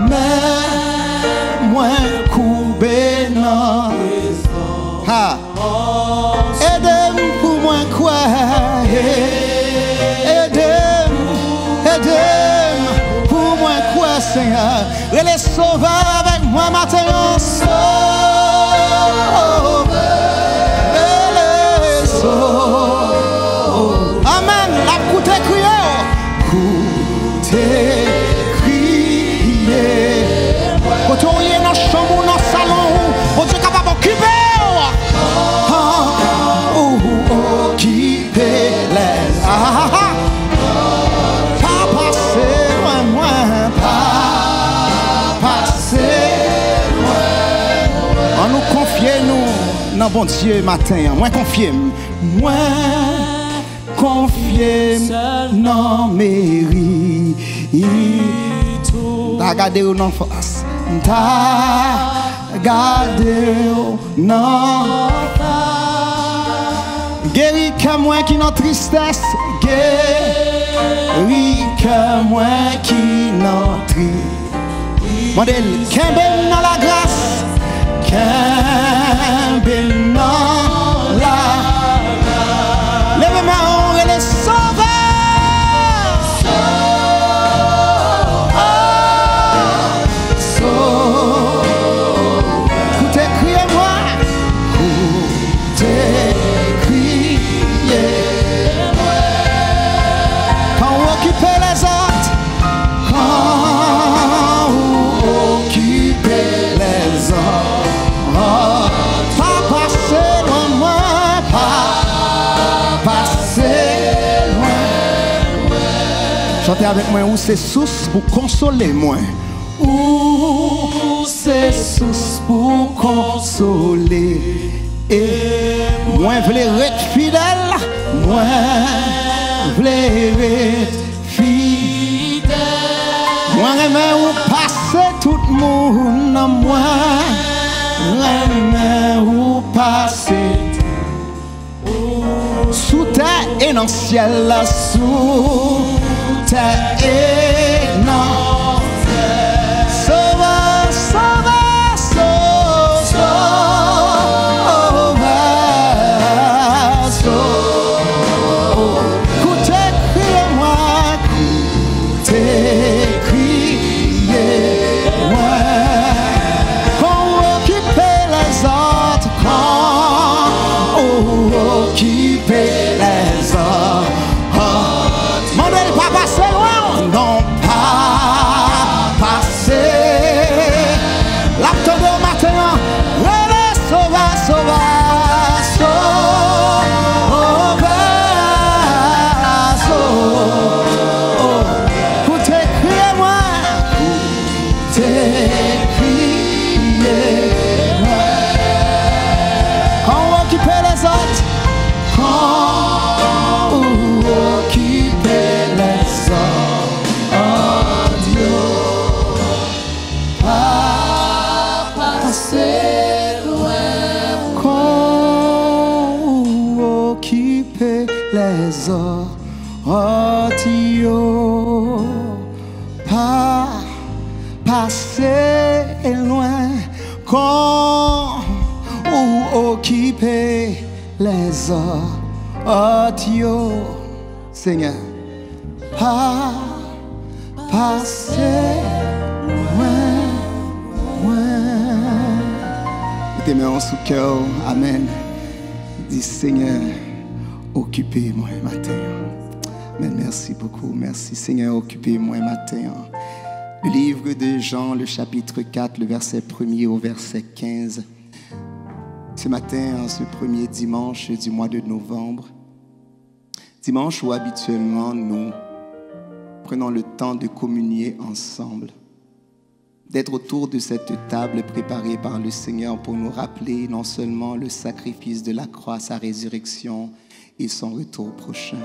Mais moins courbé dans présence. Ha. Aide-moi pour moi quoi. Aide-moi pour moi quoi, Seigneur. Et les sauveurs avec moi matin. Sauveur. Et les sauveurs. Amen. La coûte crier. Coûte crier. Quand on est dans la chambre ou dans le salon, on est capable d'occuper. Occuper les pas passer loin, pas passer loin. On nous confie nous dans bon Dieu matin, moins confier, non mairie. T'as gardé ou non face, t'as gardé ou non. Guéris que moi qui n'en tristesse, guéris que moi qui n'en tristesse. Modèle, qu'un ben dans la grâce, qu'un ben dans la grâce. Lève-moi en et les sauveurs. Écoutez, criez-moi. Écoutez. Chantez avec moi, où c'est source pour consoler moi. Où c'est source pour consoler. Et moi v'lais être fidèle, moi v'lais être fidèle. Moi j'aime où passer tout le monde en moi. J'aime où passer sous terre et dans le ciel là sous. Et non, sauveur, sauveur, sauveur, sauveur. Écoutez, criez-moi, écoutez, criez-moi. Quand vous occupez les autres, quand vous occupez les autres. Mon Dieu, pas passer loin, non yo, pas passer loin, quand ou occuper les autres, yo, Seigneur, pas passer loin, loin. Mettez mes mains sous cœur, amen. Dis Seigneur, occupez-moi matin. Amen, merci beaucoup, merci Seigneur, occupez-moi matin. Le livre de Jean, le chapitre 4, le verset 1er au verset 15. Ce matin, ce premier dimanche du mois de novembre, dimanche où habituellement nous prenons le temps de communier ensemble, d'être autour de cette table préparée par le Seigneur pour nous rappeler non seulement le sacrifice de la croix, sa résurrection et son retour prochain.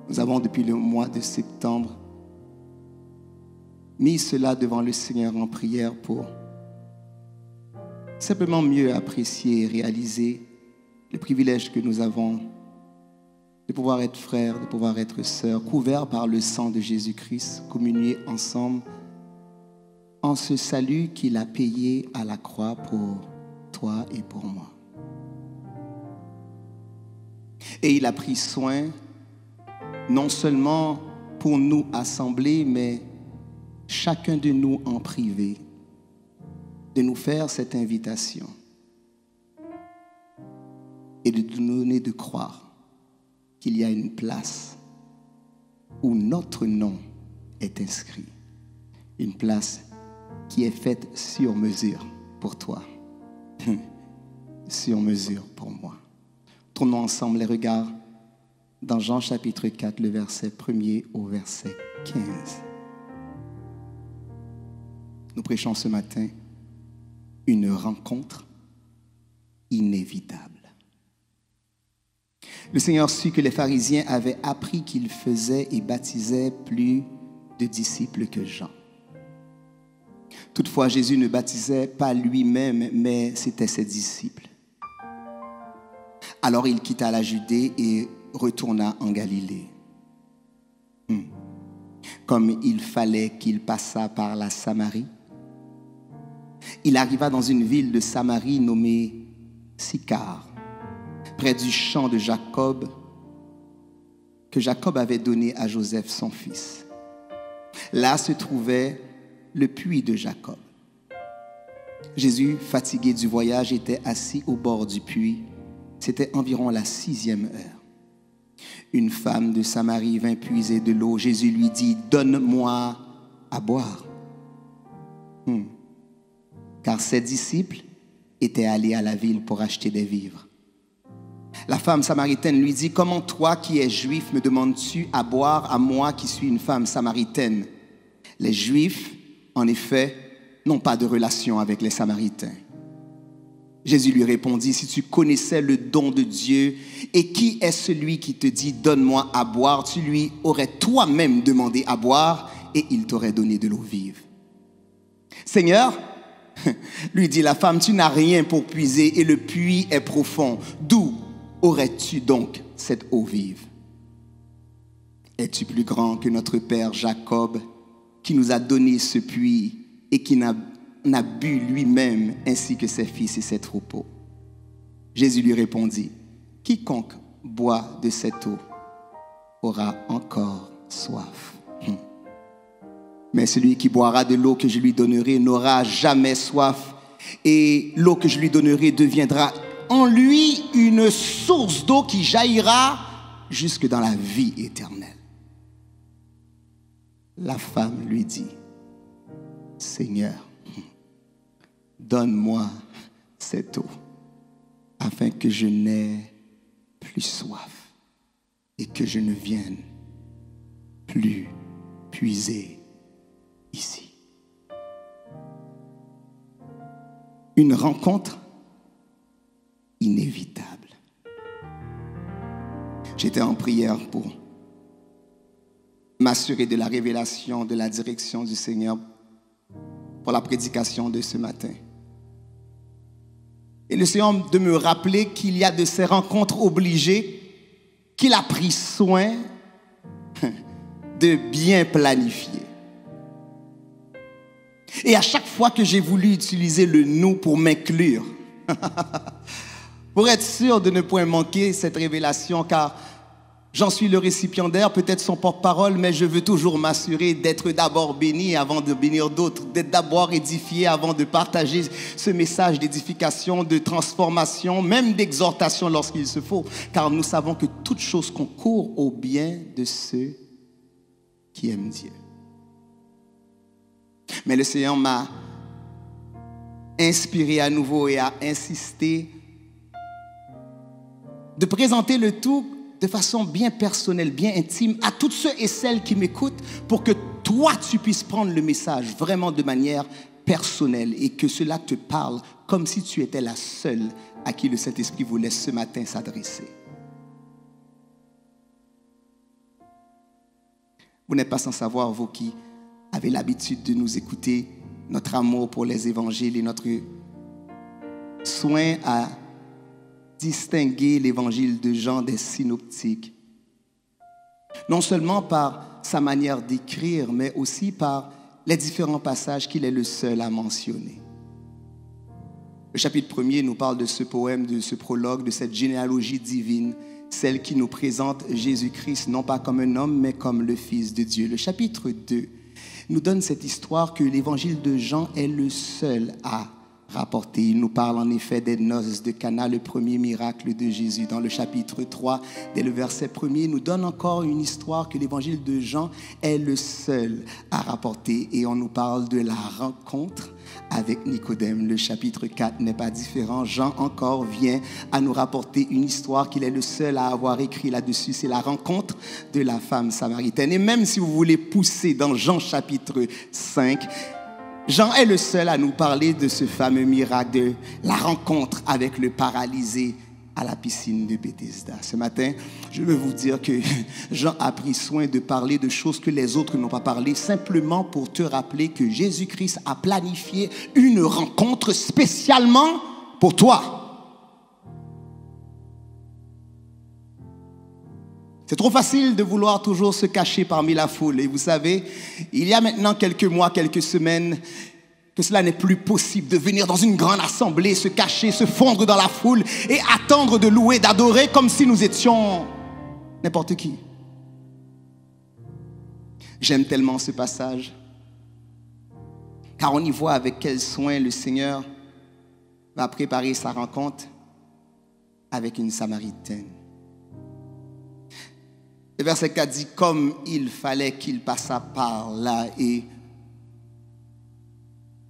Nous avons depuis le mois de septembre mis cela devant le Seigneur en prière pour simplement mieux apprécier et réaliser le privilège que nous avons de pouvoir être frères, de pouvoir être sœurs, couverts par le sang de Jésus-Christ, communier ensemble en ce salut qu'il a payé à la croix pour toi et pour moi. Et il a pris soin, non seulement pour nous assembler, mais chacun de nous en privé, de nous faire cette invitation et de nous donner de croire qu'il y a une place où notre nom est inscrit, une place qui est faite sur mesure pour toi, sur mesure pour moi. Tournons ensemble les regards dans Jean chapitre 4, le verset 1er au verset 15. Nous prêchons ce matin une rencontre inévitable. Le Seigneur sut que les pharisiens avaient appris qu'il faisait et baptisait plus de disciples que Jean. Toutefois, Jésus ne baptisait pas lui-même, mais c'était ses disciples. Alors il quitta la Judée et retourna en Galilée. Comme il fallait qu'il passât par la Samarie, il arriva dans une ville de Samarie nommée Sychar, près du champ de Jacob, que Jacob avait donné à Joseph son fils. Là se trouvait le puits de Jacob. Jésus, fatigué du voyage, était assis au bord du puits. C'était environ la 6e heure. Une femme de Samarie vint puiser de l'eau. Jésus lui dit, « Donne-moi à boire. » Car ses disciples étaient allés à la ville pour acheter des vivres. La femme samaritaine lui dit, « Comment toi qui es juif me demandes-tu à boire à moi qui suis une femme samaritaine ?» Les Juifs, en effet, n'ont pas de relation avec les Samaritains. Jésus lui répondit, « Si tu connaissais le don de Dieu et qui est celui qui te dit, donne-moi à boire, tu lui aurais toi-même demandé à boire et il t'aurait donné de l'eau vive. » Seigneur, lui dit la femme, tu n'as rien pour puiser et le puits est profond. D'où aurais-tu donc cette eau vive? Es-tu plus grand que notre père Jacob qui nous a donné ce puits et qui n'a bu lui-même ainsi que ses fils et ses troupeaux? Jésus lui répondit, quiconque boit de cette eau aura encore soif. Mais celui qui boira de l'eau que je lui donnerai n'aura jamais soif, et l'eau que je lui donnerai deviendra en lui une source d'eau qui jaillira jusque dans la vie éternelle. La femme lui dit, Seigneur, donne-moi cette eau, afin que je n'aie plus soif et que je ne vienne plus puiser ici. Une rencontre inévitable. J'étais en prière pour m'assurer de la révélation, de la direction du Seigneur pour la prédication de ce matin. Et le Seigneur de me rappeler qu'il y a de ces rencontres obligées qu'il a pris soin de bien planifier. Et à chaque fois que j'ai voulu utiliser le nous pour m'inclure, pour être sûr de ne point manquer cette révélation, car j'en suis le récipiendaire, peut-être son porte-parole, mais je veux toujours m'assurer d'être d'abord béni avant de bénir d'autres, d'être d'abord édifié avant de partager ce message d'édification, de transformation, même d'exhortation lorsqu'il se faut, car nous savons que toute chose concourt au bien de ceux qui aiment Dieu. Mais le Seigneur m'a inspiré à nouveau et a insisté de présenter le tout de façon bien personnelle, bien intime, à tous ceux et celles qui m'écoutent, pour que toi, tu puisses prendre le message vraiment de manière personnelle et que cela te parle comme si tu étais la seule à qui le Saint-Esprit voulait ce matin s'adresser. Vous n'êtes pas sans savoir, vous qui avez l'habitude de nous écouter, notre amour pour les évangiles et notre soin à distinguer l'évangile de Jean des synoptiques, non seulement par sa manière d'écrire, mais aussi par les différents passages qu'il est le seul à mentionner. Le chapitre 1er nous parle de ce poème, de ce prologue, de cette généalogie divine, celle qui nous présente Jésus-Christ non pas comme un homme, mais comme le Fils de Dieu. Le chapitre 2 nous donne cette histoire que l'évangile de Jean est le seul à rapporté. Il nous parle en effet des noces de Cana, le premier miracle de Jésus. Dans le chapitre 3, dès le verset 1er, nous donne encore une histoire que l'évangile de Jean est le seul à rapporter. Et on nous parle de la rencontre avec Nicodème. Le chapitre 4 n'est pas différent. Jean encore vient à nous rapporter une histoire qu'il est le seul à avoir écrit là-dessus. C'est la rencontre de la femme samaritaine. Et même si vous voulez pousser dans Jean chapitre 5, Jean est le seul à nous parler de ce fameux miracle de la rencontre avec le paralysé à la piscine de Bethesda. Ce matin, je veux vous dire que Jean a pris soin de parler de choses que les autres n'ont pas parlé, simplement pour te rappeler que Jésus-Christ a planifié une rencontre spécialement pour toi. C'est trop facile de vouloir toujours se cacher parmi la foule. Et vous savez, il y a maintenant quelques mois, quelques semaines, que cela n'est plus possible de venir dans une grande assemblée, se cacher, se fondre dans la foule et attendre de louer, d'adorer comme si nous étions n'importe qui. J'aime tellement ce passage, car on y voit avec quel soin le Seigneur va préparer sa rencontre avec une Samaritaine. Le verset 4 dit, comme il fallait qu'il passât par là. Et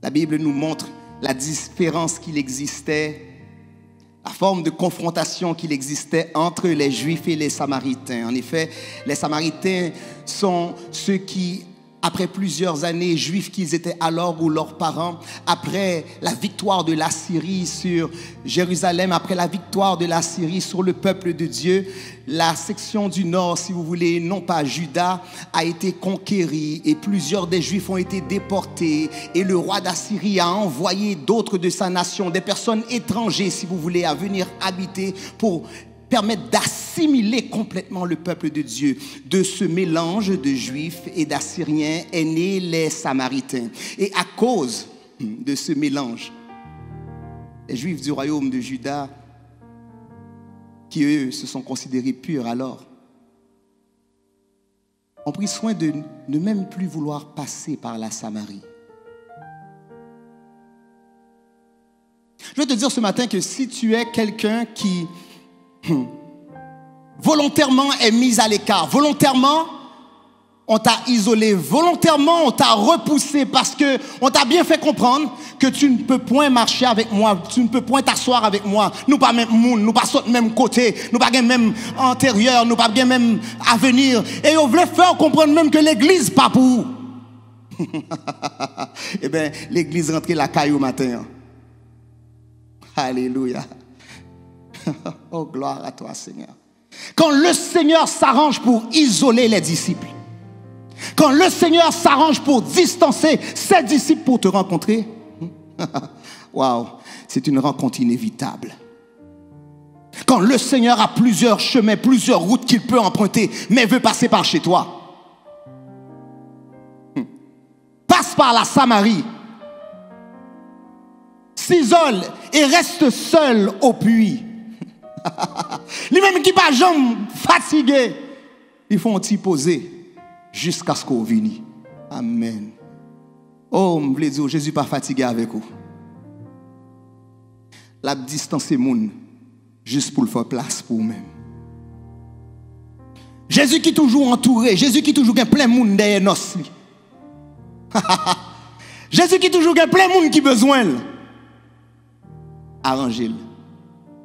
la Bible nous montre la différence qu'il existait, la forme de confrontation qu'il existait entre les Juifs et les Samaritains. En effet, les Samaritains sont ceux qui, après plusieurs années, Juifs qu'ils étaient alors ou leurs parents, après la victoire de l'Assyrie sur Jérusalem, après la victoire de l'Assyrie sur le peuple de Dieu, la section du nord, si vous voulez, non pas Juda, a été conquérie et plusieurs des Juifs ont été déportés et le roi d'Assyrie a envoyé d'autres de sa nation, des personnes étrangères, si vous voulez, à venir habiter pour permettre d'assimiler complètement le peuple de Dieu. De ce mélange de Juifs et d'Assyriens est né les Samaritains. Et à cause de ce mélange, les Juifs du royaume de Juda, qui eux se sont considérés purs alors, ont pris soin de ne même plus vouloir passer par la Samarie. Je veux te dire ce matin que si tu es quelqu'un qui volontairement est mis à l'écart, volontairement on t'a isolé, volontairement on t'a repoussé parce que on t'a bien fait comprendre que tu ne peux point marcher avec moi, tu ne peux point t'asseoir avec moi, nous pas même monde, nous pas sauter même côté, nous pas même antérieur, nous pas même avenir, et on voulait faire comprendre même que l'église pas pour vous. Eh bien l'église rentrait la caille au matin. Alléluia. Oh, gloire à toi, Seigneur. Quand le Seigneur s'arrange pour isoler les disciples, quand le Seigneur s'arrange pour distancer ses disciples pour te rencontrer, waouh, c'est une rencontre inévitable. Quand le Seigneur a plusieurs chemins, plusieurs routes qu'il peut emprunter, mais veut passer par chez toi, par la Samarie, s'isole et reste seul au puits. Lui-même qui pas jamais fatigué, ils font t'y poser jusqu'à ce qu'on vienne. Amen. Oh, je veux dire, Jésus pas fatigué avec vous. La distance est moun juste pour le faire place pour vous-même. Jésus qui toujours entouré, Jésus qui toujours plein de monde derrière nous. Jésus qui toujours plein de monde qui besoin. Arrangez-le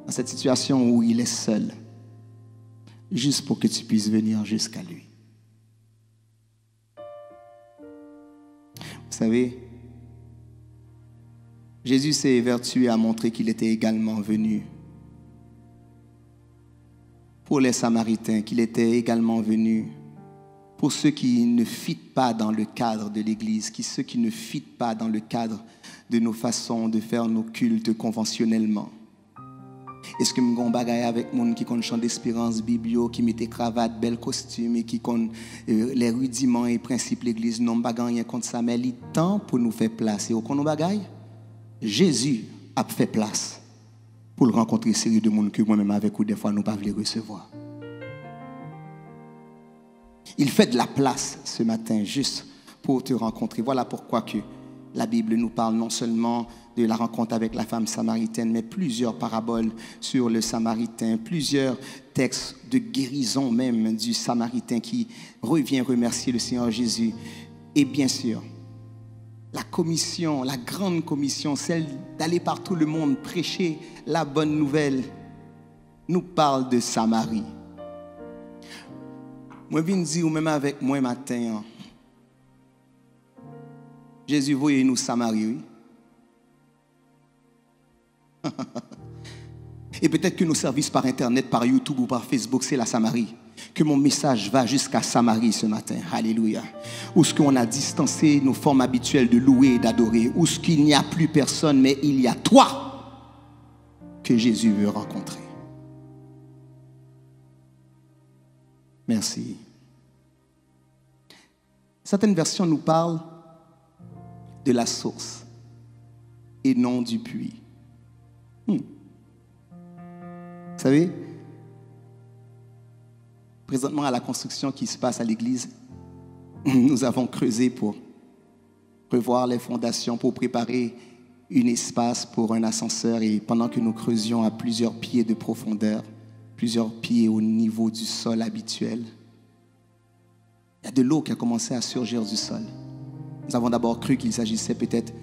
dans cette situation où il est seul, juste pour que tu puisses venir jusqu'à lui. Vous savez, Jésus s'est évertué à montrer qu'il était également venu pour les Samaritains, qu'il était également venu pour ceux qui ne fitent pas dans le cadre de l'Église, ceux qui ne fitent pas dans le cadre de nos façons de faire nos cultes conventionnellement. Est-ce que je bagaille avec les gens qui ont chant d'espérance biblio, qui mettent cravate, bel costume et qui ont les rudiments et principes de l'Église? Non, je ne rien contre ça, mais il est temps pour nous faire place. Et au qu'on bagaille, Jésus a fait place pour le rencontrer une série de monde que moi-même avec vous, des fois, nous ne pouvons pas les recevoir. Il fait de la place ce matin juste pour te rencontrer. Voilà pourquoi que la Bible nous parle non seulement de la rencontre avec la femme samaritaine, mais plusieurs paraboles sur le Samaritain, plusieurs textes de guérison même du Samaritain qui revient remercier le Seigneur Jésus. Et bien sûr, la commission, la grande commission, celle d'aller par tout le monde prêcher la bonne nouvelle, nous parle de Samarie. Moi, je viens dire, même avec moi matin, Jésus voyait nous Samarie, oui. Et peut-être que nos services par Internet, par YouTube ou par Facebook, c'est la Samarie. Que mon message va jusqu'à Samarie ce matin. Alléluia. Où ce qu'on a distancé nos formes habituelles de louer et d'adorer. Où ce qu'il n'y a plus personne, mais il y a toi que Jésus veut rencontrer. Merci. Certaines versions nous parlent de la source et non du puits. Vous savez, présentement à la construction qui se passe à l'église, nous avons creusé pour revoir les fondations, pour préparer un espace pour un ascenseur. Et pendant que nous creusions à plusieurs pieds de profondeur, plusieurs pieds au niveau du sol habituel, il y a de l'eau qui a commencé à surgir du sol. Nous avons d'abord cru qu'il s'agissait peut-être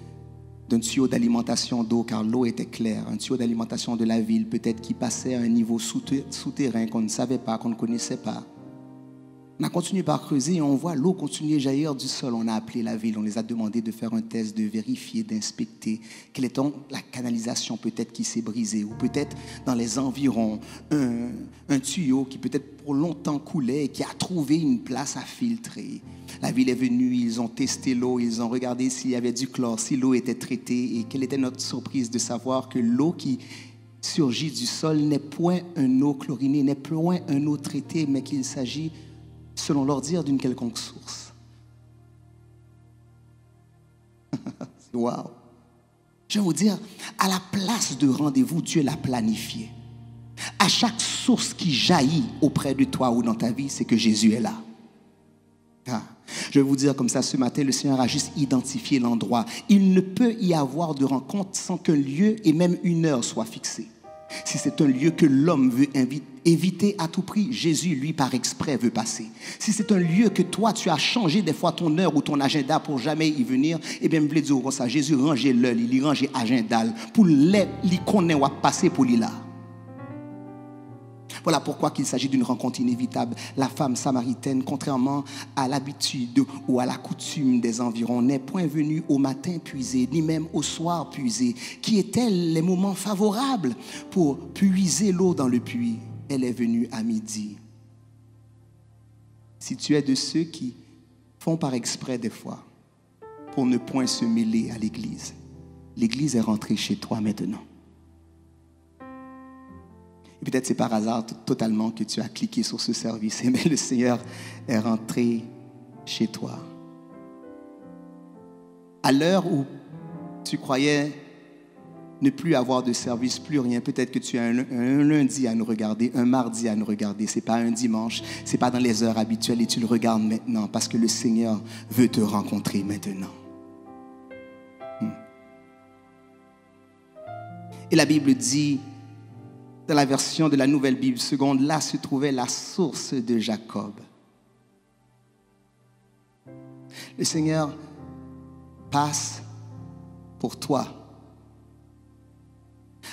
d'un tuyau d'alimentation d'eau, car l'eau était claire, un tuyau d'alimentation de la ville, peut-être qui passait à un niveau souterrain qu'on ne savait pas, qu'on ne connaissait pas. On a continué par creuser et on voit l'eau continuer à jaillir du sol. On a appelé la ville, on les a demandé de faire un test, de vérifier, d'inspecter quelle est la canalisation peut-être qui s'est brisée, ou peut-être dans les environs un tuyau qui peut-être pour longtemps coulait et qui a trouvé une place à filtrer. La ville est venue, ils ont testé l'eau, ils ont regardé s'il y avait du chlore, si l'eau était traitée, et quelle était notre surprise de savoir que l'eau qui surgit du sol n'est point une eau chlorinée, n'est point une eau traitée, mais qu'il s'agit, selon leur dire, d'une quelconque source. Wow. Je vais vous dire, à la place de rendez-vous, Dieu l'a planifié. À chaque source qui jaillit auprès de toi ou dans ta vie, c'est que Jésus est là. Je vais vous dire comme ça, ce matin, le Seigneur a juste identifié l'endroit. Il ne peut y avoir de rencontre sans qu'un lieu et même une heure soient fixés. Si c'est un lieu que l'homme veut éviter à tout prix, Jésus, lui, par exprès, veut passer. Si c'est un lieu que toi, tu as changé des fois ton heure ou ton agenda pour jamais y venir, eh bien, je veux dire comme ça, Jésus rangeait l'heure, il rangeait agenda pour les connaître ou passer pour lui là. Voilà pourquoi qu'il s'agit d'une rencontre inévitable. La femme samaritaine, contrairement à l'habitude ou à la coutume des environs, n'est point venue au matin puiser, ni même au soir puiser. Qui étaient les moments favorables pour puiser l'eau dans le puits? Elle est venue à midi. Si tu es de ceux qui font par exprès des fois pour ne point se mêler à l'église, l'église est rentrée chez toi maintenant. Et peut-être c'est par hasard totalement que tu as cliqué sur ce service, mais le Seigneur est rentré chez toi. À l'heure où tu croyais ne plus avoir de service, plus rien, peut-être que tu as un lundi à nous regarder, un mardi à nous regarder. Ce n'est pas un dimanche, ce n'est pas dans les heures habituelles et tu le regardes maintenant parce que le Seigneur veut te rencontrer maintenant. Et la Bible dit, dans la version de la Nouvelle Bible seconde, là se trouvait la source de Jacob. Le Seigneur passe pour toi.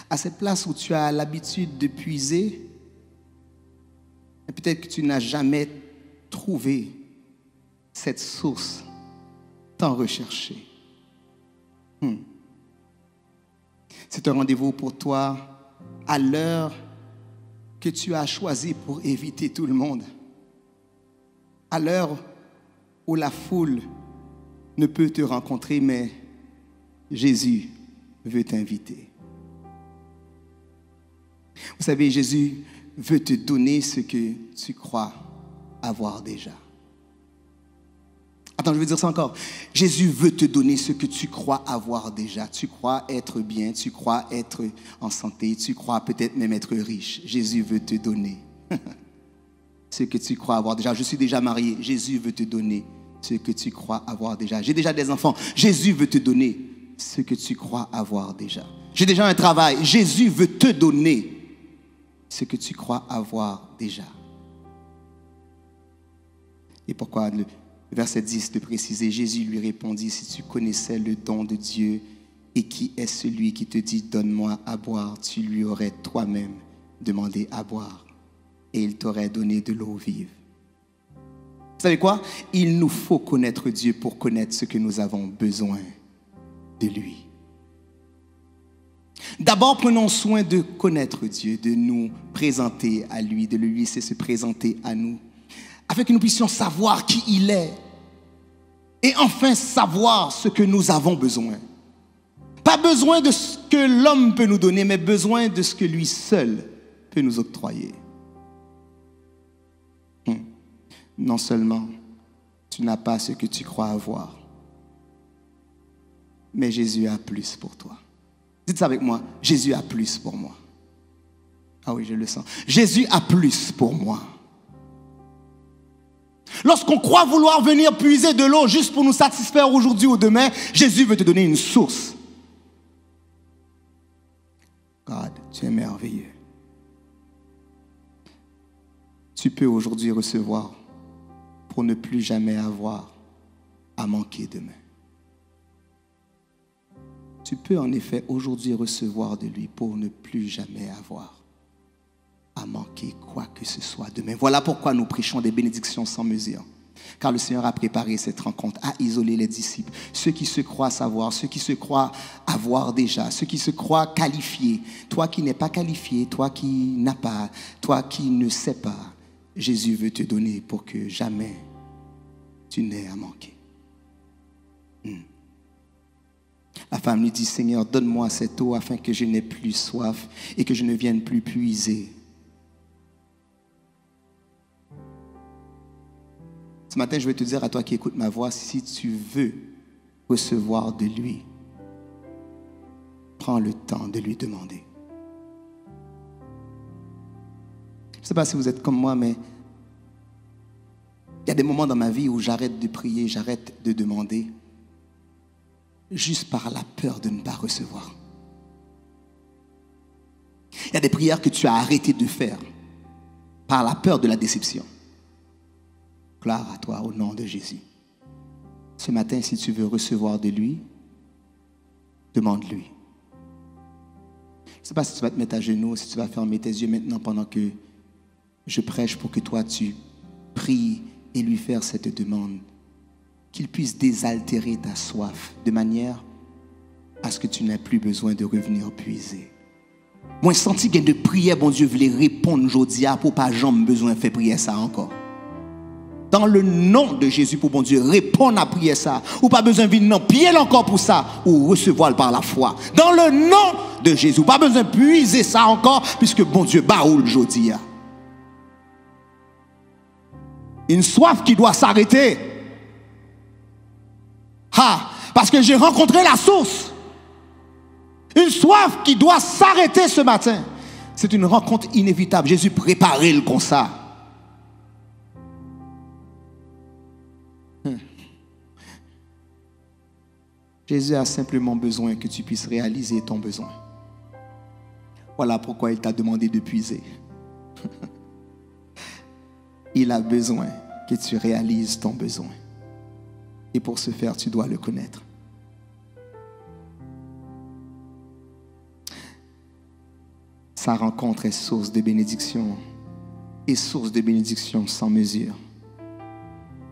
À cette place où tu as l'habitude de puiser, peut-être que tu n'as jamais trouvé cette source tant recherchée. C'est un rendez-vous pour toi à l'heure que tu as choisi pour éviter tout le monde. À l'heure où la foule ne peut te rencontrer, mais Jésus veut t'inviter. Vous savez, Jésus veut te donner ce que tu crois avoir déjà. Attends, je veux dire ça encore. Jésus veut te donner ce que tu crois avoir déjà. Tu crois être bien, tu crois être en santé, tu crois peut-être même être riche. Jésus veut te donner ce que tu crois avoir déjà. Je suis déjà marié. Jésus veut te donner ce que tu crois avoir déjà. J'ai déjà des enfants. Jésus veut te donner ce que tu crois avoir déjà. J'ai déjà un travail. Jésus veut te donner ce que tu crois avoir déjà. Et pourquoi le verset 10 de préciser, Jésus lui répondit, si tu connaissais le don de Dieu et qui est celui qui te dit, donne-moi à boire, tu lui aurais toi-même demandé à boire et il t'aurait donné de l'eau vive. Vous savez quoi? Il nous faut connaître Dieu pour connaître ce que nous avons besoin de lui. D'abord, prenons soin de connaître Dieu, de nous présenter à lui, de lui laisser se présenter à nous, afin que nous puissions savoir qui il est et enfin savoir ce que nous avons besoin. Pas besoin de ce que l'homme peut nous donner, mais besoin de ce que lui seul peut nous octroyer. Non seulement tu n'as pas ce que tu crois avoir, mais Jésus a plus pour toi. Dites ça avec moi, Jésus a plus pour moi. Ah oui, je le sens. Jésus a plus pour moi. Lorsqu'on croit vouloir venir puiser de l'eau juste pour nous satisfaire aujourd'hui ou demain, Jésus veut te donner une source. God, tu es merveilleux. Tu peux aujourd'hui recevoir pour ne plus jamais avoir à manquer demain. Tu peux en effet aujourd'hui recevoir de lui pour ne plus jamais avoir à manquer quoi que ce soit demain. Voilà pourquoi nous prêchons des bénédictions sans mesure. Car le Seigneur a préparé cette rencontre, a isolé les disciples, ceux qui se croient savoir, ceux qui se croient avoir déjà, ceux qui se croient qualifiés. Toi qui n'es pas qualifié, toi qui n'as pas, toi qui ne sais pas, Jésus veut te donner pour que jamais tu n'aies à manquer. La femme lui dit, Seigneur, donne-moi cette eau afin que je n'ai plus soif et que je ne vienne plus puiser. Ce matin, je vais te dire à toi qui écoutes ma voix, si tu veux recevoir de lui, prends le temps de lui demander. Je ne sais pas si vous êtes comme moi, mais il y a des moments dans ma vie où j'arrête de prier, j'arrête de demander, juste par la peur de ne pas recevoir. Il y a des prières que tu as arrêté de faire par la peur de la déception. Gloire à toi au nom de Jésus. Ce matin, si tu veux recevoir de lui, demande-lui. Je ne sais pas si tu vas te mettre à genoux, si tu vas fermer tes yeux maintenant pendant que je prêche pour que toi tu pries et lui faire cette demande. Qu'il puisse désaltérer ta soif de manière à ce que tu n'aies plus besoin de revenir puiser. Moi, je sens qu'il y a de prières, bon Dieu, voulait répondre aujourd'hui pour pas jamais besoin de faire prier ça encore. Dans le nom de Jésus, pour bon Dieu, répondre à prier ça. Ou pas besoin de venir pied encore pour ça, ou recevoir par la foi. Dans le nom de Jésus, pas besoin de puiser ça encore, puisque bon Dieu, baoule aujourd'hui. Une soif qui doit s'arrêter. Parce que j'ai rencontré la source. Une soif qui doit s'arrêter ce matin. C'est une rencontre inévitable. Jésus préparait le comme ça. Jésus a simplement besoin que tu puisses réaliser ton besoin. Voilà pourquoi il t'a demandé de puiser. Il a besoin que tu réalises ton besoin. Et pour ce faire, tu dois le connaître. Sa rencontre est source de bénédiction et source de bénédiction sans mesure.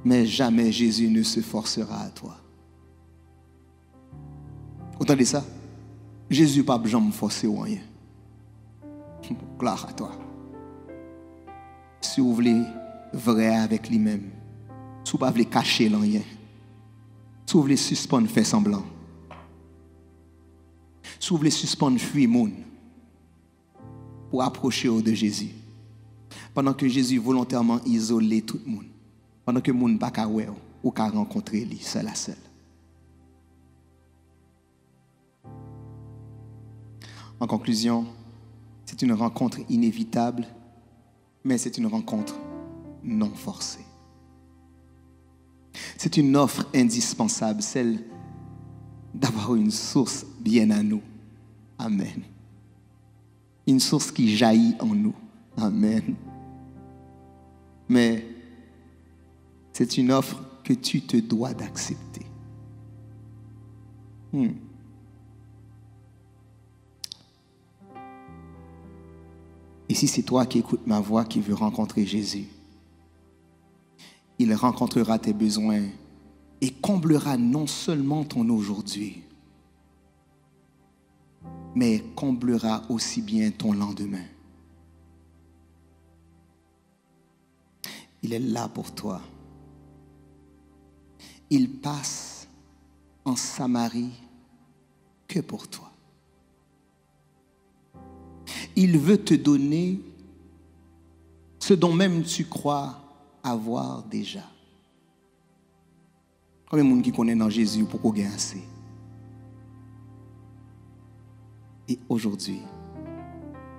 Mais jamais Jésus ne se forcera à toi. Vous entendez ça? Jésus n'a pas jamais forcé ou rien. Gloire à toi. Si vous voulez vrai avec lui-même, si vous ne voulez pas cacher rien, si vous voulez suspendre, faire semblant, si vous voulez suspendre, fuir monde pour approcher de Jésus, pendant que Jésus volontairement isolé tout le monde, pendant que le monde n'a pas ou qu'à rencontrer lui seul à seul. En conclusion, c'est une rencontre inévitable, mais c'est une rencontre non forcée. C'est une offre indispensable, celle d'avoir une source bien à nous. Amen. Une source qui jaillit en nous. Amen. Mais c'est une offre que tu te dois d'accepter. Et si c'est toi qui écoutes ma voix, qui veux rencontrer Jésus, il rencontrera tes besoins et comblera non seulement ton aujourd'hui, mais comblera aussi bien ton lendemain. Il est là pour toi. Il passe en Samarie que pour toi. Il veut te donner ce dont même tu crois avoir déjà. Combien de monde qui connaît dans Jésus pour qu'on gagne assez? Et aujourd'hui,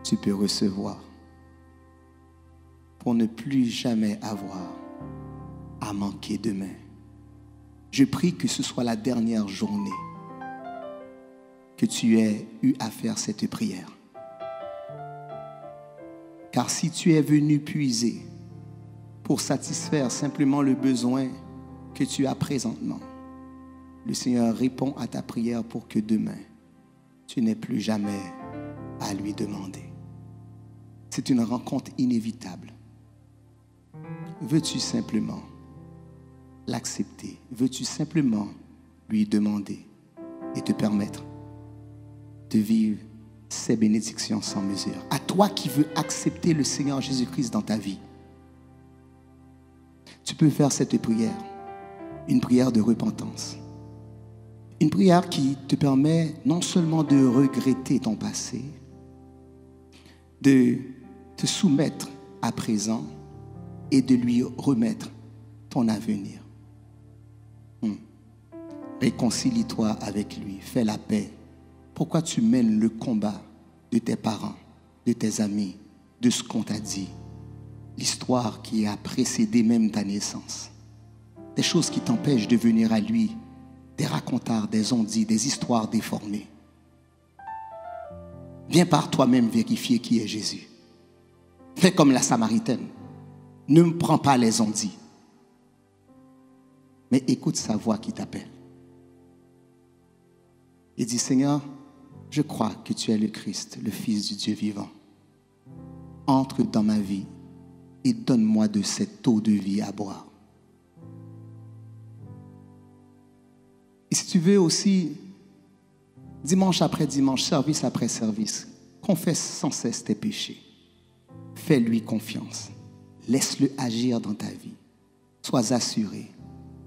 tu peux recevoir pour ne plus jamais avoir à manquer demain. Je prie que ce soit la dernière journée que tu aies eu à faire cette prière. Car si tu es venu puiser pour satisfaire simplement le besoin que tu as présentement, le Seigneur répond à ta prière pour que demain, tu n'aies plus jamais à lui demander. C'est une rencontre inévitable. Veux-tu simplement l'accepter? Veux-tu simplement lui demander et te permettre de vivre ces bénédictions sans mesure? À toi qui veux accepter le Seigneur Jésus-Christ dans ta vie, tu peux faire cette prière, une prière de repentance. Une prière qui te permet non seulement de regretter ton passé, de te soumettre à présent et de lui remettre ton avenir. Réconcilie-toi avec lui, fais la paix. Pourquoi tu mènes le combat de tes parents, de tes amis, de ce qu'on t'a dit, l'histoire qui a précédé même ta naissance, des choses qui t'empêchent de venir à lui, des racontards, des on-dit, des histoires déformées. Viens par toi-même vérifier qui est Jésus. Fais comme la Samaritaine. Ne me prends pas les on-dit, mais écoute sa voix qui t'appelle. Et dis, Seigneur, je crois que tu es le Christ, le Fils du Dieu vivant. Entre dans ma vie et donne-moi de cette eau de vie à boire. Et si tu veux aussi, dimanche après dimanche, service après service, confesse sans cesse tes péchés. Fais-lui confiance. Laisse-le agir dans ta vie. Sois assuré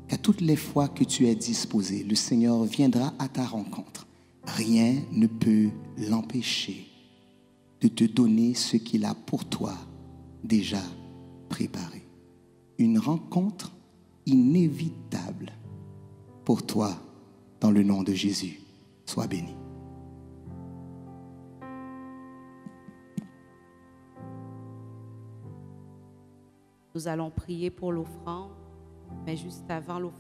qu'à toutes les fois que tu es disposé, le Seigneur viendra à ta rencontre. Rien ne peut l'empêcher de te donner ce qu'il a pour toi déjà préparé. Une rencontre inévitable pour toi dans le nom de Jésus. Sois béni. Nous allons prier pour l'offrande, mais juste avant l'offrande,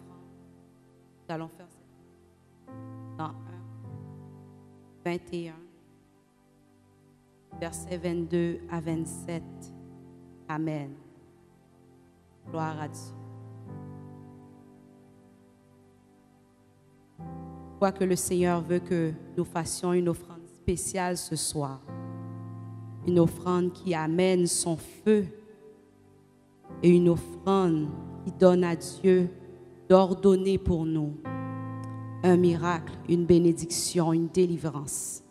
nous allons faire ça dans 1, 21, versets 22 à 27. Amen. Gloire à Dieu. Je crois que le Seigneur veut que nous fassions une offrande spéciale ce soir. Une offrande qui amène son feu. Et une offrande qui donne à Dieu d'ordonner pour nous un miracle, une bénédiction, une délivrance.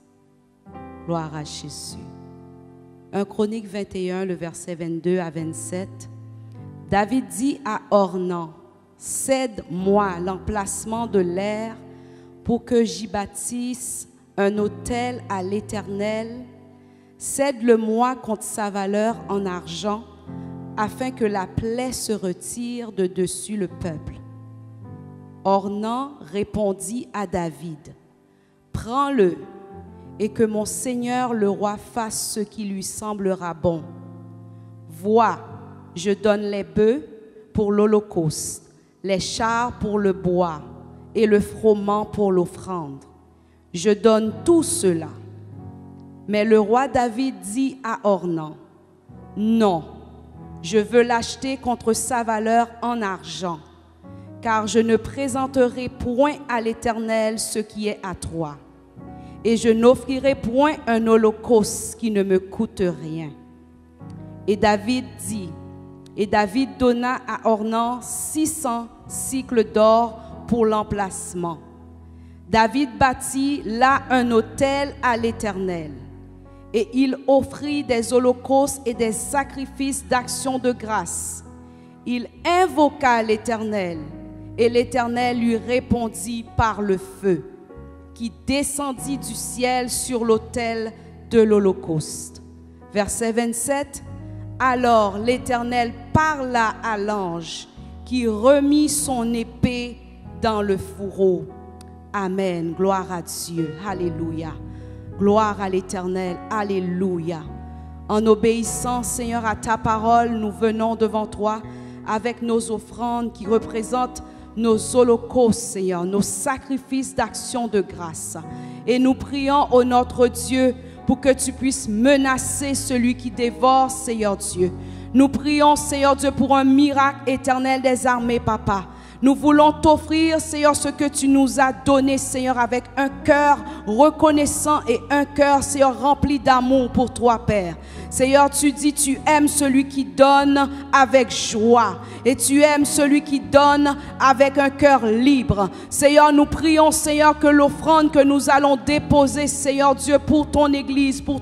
Gloire à Jésus. 1 Chronique 21, le verset 22 à 27. David dit à Ornan, « Cède-moi l'emplacement de l'aire pour que j'y bâtisse un autel à l'Éternel. Cède-le-moi contre sa valeur en argent, afin que la plaie se retire de dessus le peuple. » Ornan répondit à David, « Prends-le, et que mon Seigneur le roi fasse ce qui lui semblera bon. Vois, je donne les bœufs pour l'holocauste, les chars pour le bois, et le froment pour l'offrande. Je donne tout cela. » Mais le roi David dit à Ornan, « Non, je veux l'acheter contre sa valeur en argent, car je ne présenterai point à l'Éternel ce qui est à toi, et je n'offrirai point un holocauste qui ne me coûte rien. » Et David donna à Ornan 600 cycles d'or pour l'emplacement. David bâtit là un autel à l'Éternel. Et il offrit des holocaustes et des sacrifices d'action de grâce. Il invoqua l'Éternel, et l'Éternel lui répondit par le feu, qui descendit du ciel sur l'autel de l'holocauste. Verset 27. Alors l'Éternel parla à l'ange, qui remit son épée dans le fourreau. Amen. Gloire à Dieu. Alléluia. Gloire à l'Éternel. Alléluia. En obéissant, Seigneur, à ta parole, nous venons devant toi avec nos offrandes qui représentent nos holocaustes, Seigneur, nos sacrifices d'action de grâce. Et nous prions, ô notre Dieu, pour que tu puisses menacer celui qui dévore, Seigneur Dieu. Nous prions, Seigneur Dieu, pour un miracle éternel des armées, Papa. Nous voulons t'offrir, Seigneur, ce que tu nous as donné, Seigneur, avec un cœur reconnaissant et un cœur, Seigneur, rempli d'amour pour toi, Père. Seigneur, tu dis, tu aimes celui qui donne avec joie et tu aimes celui qui donne avec un cœur libre. Seigneur, nous prions, Seigneur, que l'offrande que nous allons déposer, Seigneur Dieu, pour ton église, pour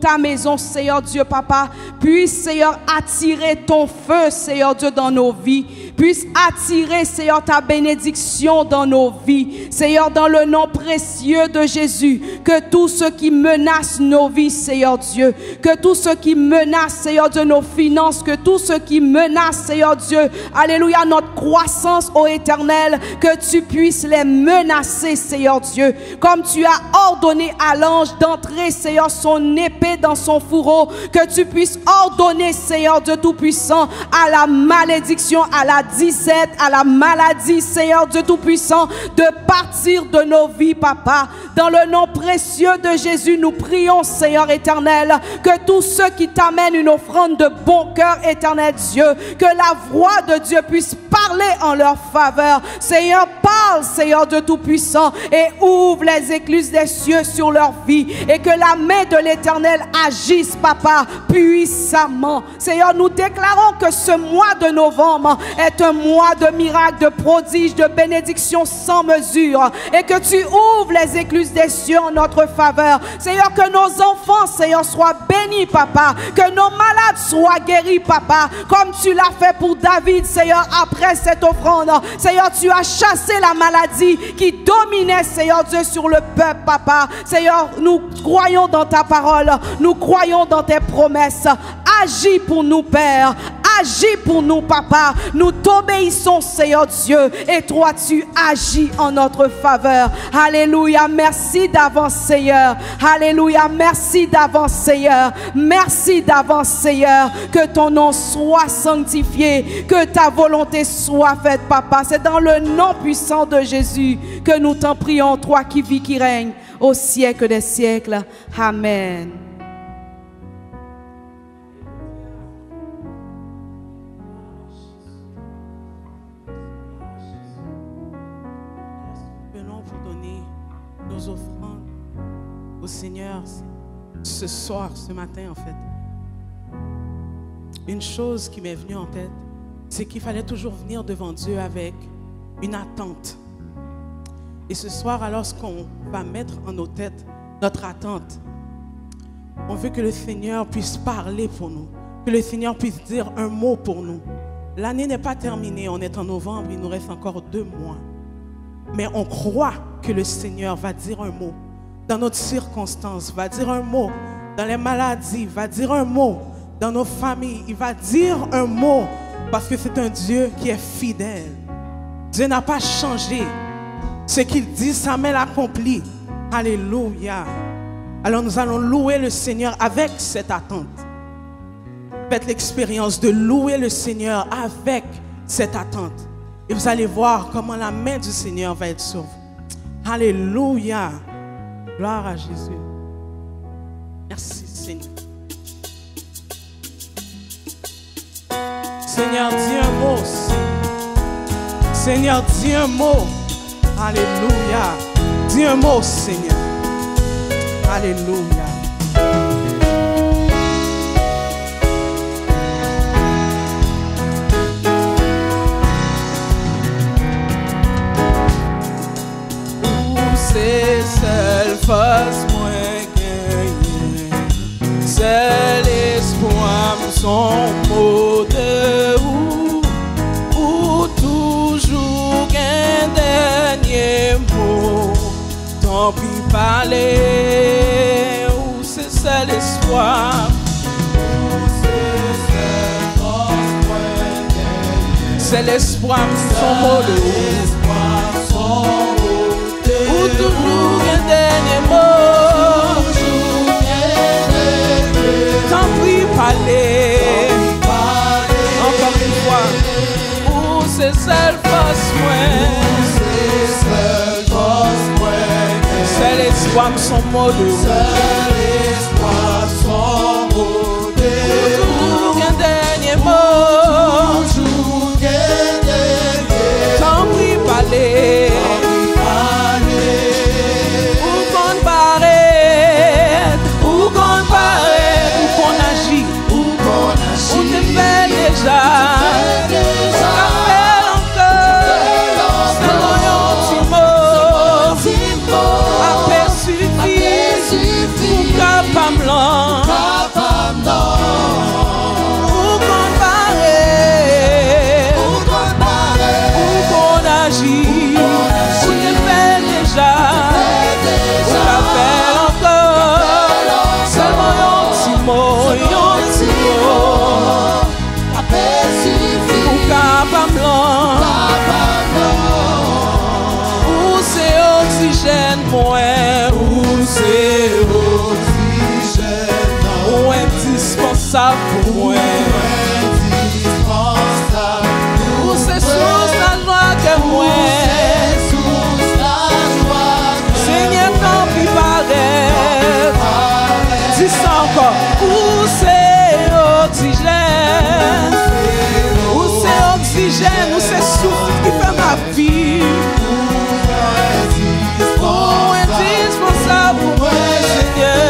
ta maison, Seigneur Dieu, Papa, puisse, Seigneur, attirer ton feu, Seigneur Dieu, dans nos vies, puisse attirer, Seigneur, ta bénédiction dans nos vies. Seigneur, dans le nom précieux de Jésus, que tout ce qui menace nos vies, Seigneur Dieu, que tout ce qui menace, Seigneur Dieu, nos finances, que tout ce qui menace, Seigneur Dieu, alléluia, notre croissance, ô Éternel, que tu puisses les menacer, Seigneur Dieu, comme tu as ordonné à l'ange d'entrer, Seigneur, son épée dans son fourreau, que tu puisses ordonner, Seigneur Dieu Tout-Puissant, à la malédiction, à la disette, à la maladie, Seigneur Dieu Tout-Puissant, de partir de nos vies, Papa. Dans le nom précieux de Jésus, nous prions, Seigneur éternel, que tous ceux qui t'amènent une offrande de bon cœur, éternel Dieu, que la voix de Dieu puisse parler en leur faveur. Seigneur, parle, Seigneur Dieu Tout-Puissant, et ouvre les écluses des cieux sur leur vie, et que la main de l'Éternel agisse, Papa, puissamment. Seigneur, nous déclarons que ce mois de novembre est un mois de miracles, de prodiges, de bénédictions sans mesure, et que tu ouvres les écluses des cieux en notre faveur. Seigneur, que nos enfants, Seigneur, soient bénis, Papa, que nos malades soient guéris, Papa, comme tu l'as fait pour David, Seigneur, après cette offrande. Seigneur, tu as chassé la maladie qui dominait, Seigneur Dieu, sur le peuple, Papa. Seigneur, nous croyons dans ta parole, nous croyons dans tes promesses. Agis pour nous, Père. agis pour nous, papa. Nous t'obéissons, Seigneur Dieu, et toi, tu agis en notre faveur. Alléluia, merci d'avance, Seigneur. Alléluia, merci d'avance, Seigneur. Merci d'avance, Seigneur. Que ton nom soit sanctifié, que ta volonté soit faite, papa. C'est dans le nom puissant de Jésus que nous t'en prions, toi qui vis, qui règne au siècle des siècles. Amen. Venons pour donner nos offrandes au Seigneur ce soir, ce matin en fait. Une chose qui m'est venue en tête, c'est qu'il fallait toujours venir devant Dieu avec une attente. Et ce soir, alors qu'on va mettre en nos têtes notre attente, on veut que le Seigneur puisse parler pour nous, que le Seigneur puisse dire un mot pour nous. L'année n'est pas terminée, on est en novembre, il nous reste encore 2 mois. Mais on croit que le Seigneur va dire un mot dans notre circonstance, va dire un mot dans les maladies, va dire un mot dans nos familles. Il va dire un mot parce que c'est un Dieu qui est fidèle. Dieu n'a pas changé. Ce qu'il dit, sa main l'accomplit. Alléluia. Alors nous allons louer le Seigneur avec cette attente. Faites l'expérience de louer le Seigneur avec cette attente. Et vous allez voir comment la main du Seigneur va être sur vous. Alléluia. Gloire à Jésus. Merci Seigneur. Seigneur, dis un mot. Seigneur, dis un mot. Alléluia. Dis un mot, Seigneur. Alléluia. C'est seul face moins gagné. C'est l'espoir, son mot de ou toujours un dernier mot. Tant pis parler, ou c'est seul espoir. C'est l'espoir, son mot de ou toujours un dernier mot. Tant pis parler. Encore une fois. Ou c'est seul force moi. C'est l'espoir, son mot de ou toujours un dernier mot. Tant pis parler. Pour moi, où c'est sous la joie que moi, Seigneur, tant pis paraît, dis ça encore, où c'est oxygène, où c'est souffle qui fait ma vie, où indispensable pour moi, Seigneur.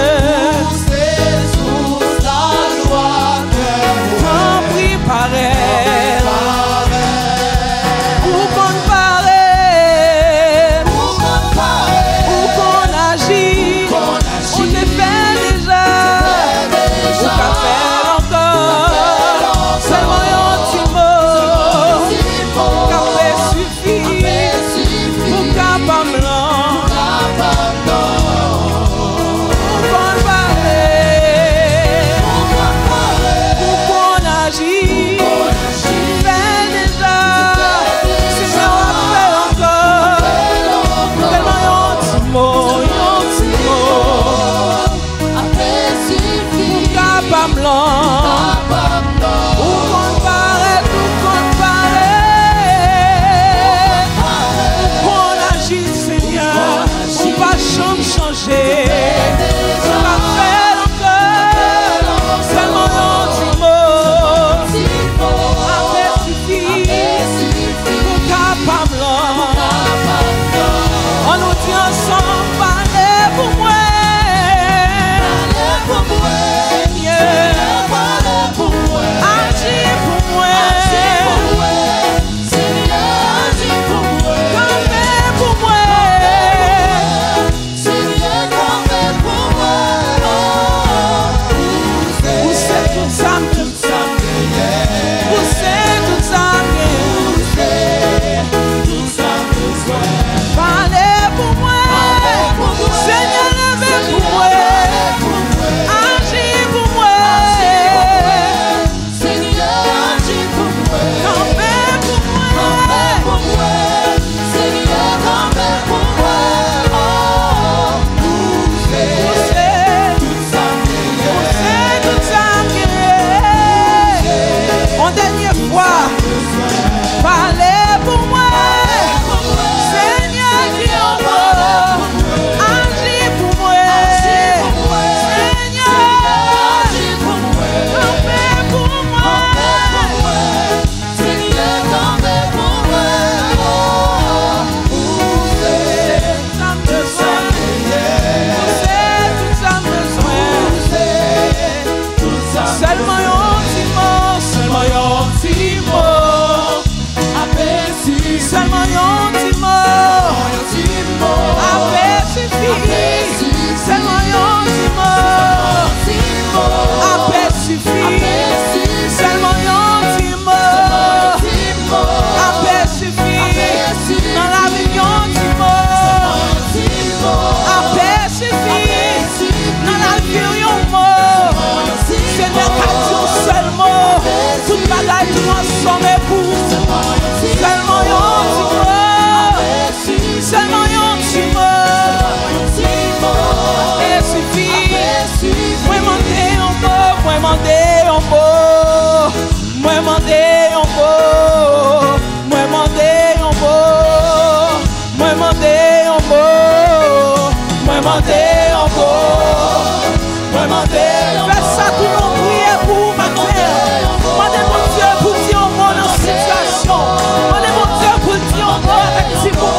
ensemble, parlez pour moi. Parlez pour moi. Seigneur, parlez pour moi. Agis pour moi. Agis pour moi. Seigneur, agis pour moi. Campez pour moi. Seigneur, campez pour moi. Poussez tout ça, tout ça. Poussez tout ça. Parlez pour moi, Seigneur, levez pour moi, agis pour moi, Seigneur, agis pour moi, campez pour moi, Seigneur, campez pour moi, poussez tout ça, en dernière fois, parlez pour moi. Fais ça tout le monde prier pour ma terre. Demandez mon Dieu pour dire au monde en situation. Demandez mon Dieu pour dire au monde avec Simon.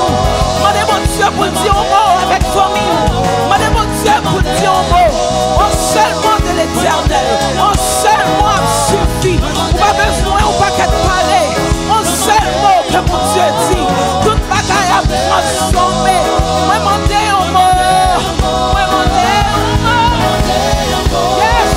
Demandez mon Dieu pour dire au monde avec famille. Demandez mon Dieu pour dire au monde. En seul mot de l'éternel. En seul mot suffit. On pas besoin, on pas qu'à parler. En seul mot que mon Dieu dit. Toute bagaille a transformé. Moi, demandez au monde. Moi, demandez au monde. Yes.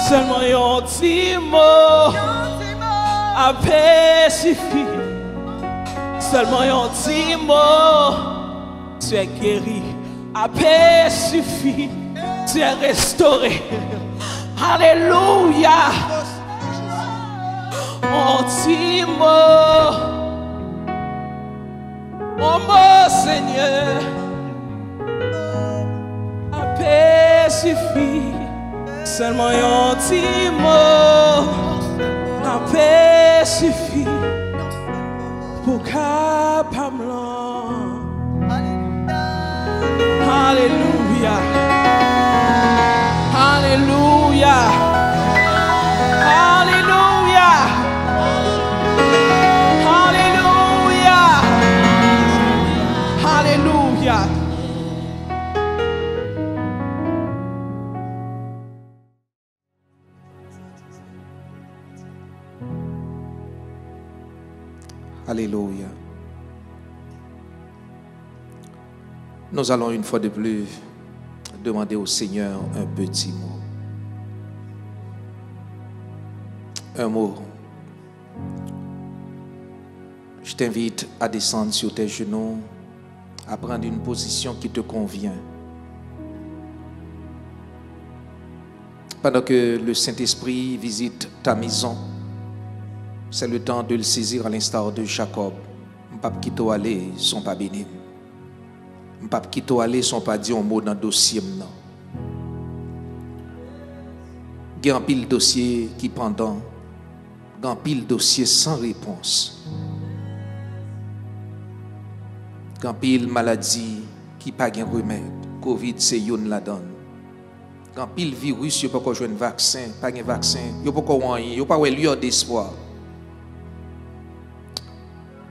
Seulement un petit mot a paix suffit. Seulement un petit mot, tu es guéri. A paix suffit, tu es restauré. Alléluia. Un petit mot, un mot, Seigneur. A paix suffit. Seulement un petit mot, la paix suffit pour capable. Alléluia, alléluia, alléluia, alléluia, alléluia. Alléluia. Nous allons une fois de plus demander au Seigneur un petit mot. Un mot. Je t'invite à descendre sur tes genoux, à prendre une position qui te convient. Pendant que le Saint-Esprit visite ta maison, c'est le temps de le saisir à l'instar de Jacob. M'pap qui t'a allé, sont pas bénis. M'pap qui t'a allé, sont pas dit un mot dans le dossier. Il y a un pile dossier qui pendant, il y a un pile dossier sans réponse. Il y a un pile maladie qui pas de remède. Covid, c'est une la donne. Il y a un pile virus, il n'y a pas jouer un vaccin, pas de vaccin, il n'y a pas rien, il n'y a pas de lieu d'espoir.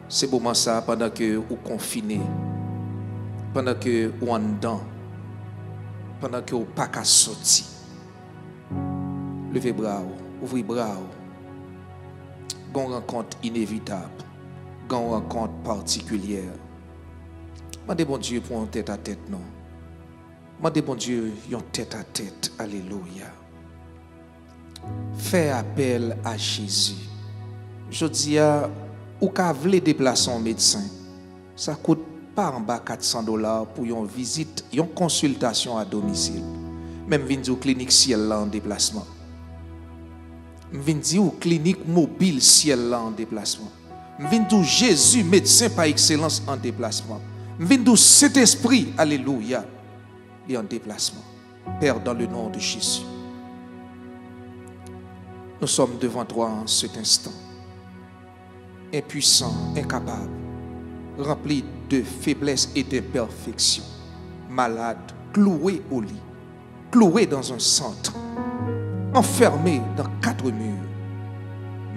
C'est moment ça pendant que vous confinez, pendant que vous en dedans, pendant que vous pas qu'à sortir. Levez bras, ouvrez bras. Une rencontre inévitable, une rencontre particulière. Demandez bon Dieu pour un tête à tête, non. Demandez bon Dieu un tête à tête. Alléluia. Fais appel à Jésus. Je dis à ou qu'à vle déplacer un médecin, ça coûte pas en bas $400 pour une visite, une consultation à domicile. Même vinn au clinique ciel là en déplacement. Vinn au clinique mobile ciel là en déplacement. Vinn Jésus médecin par excellence en déplacement. Vinn Saint-Esprit, alléluia, et en déplacement. Père, dans le nom de Jésus. Nous sommes devant toi en cet instant. Impuissant, incapable, rempli de faiblesse et d'imperfection, malade, cloué au lit, cloué dans un centre, enfermé dans 4 murs.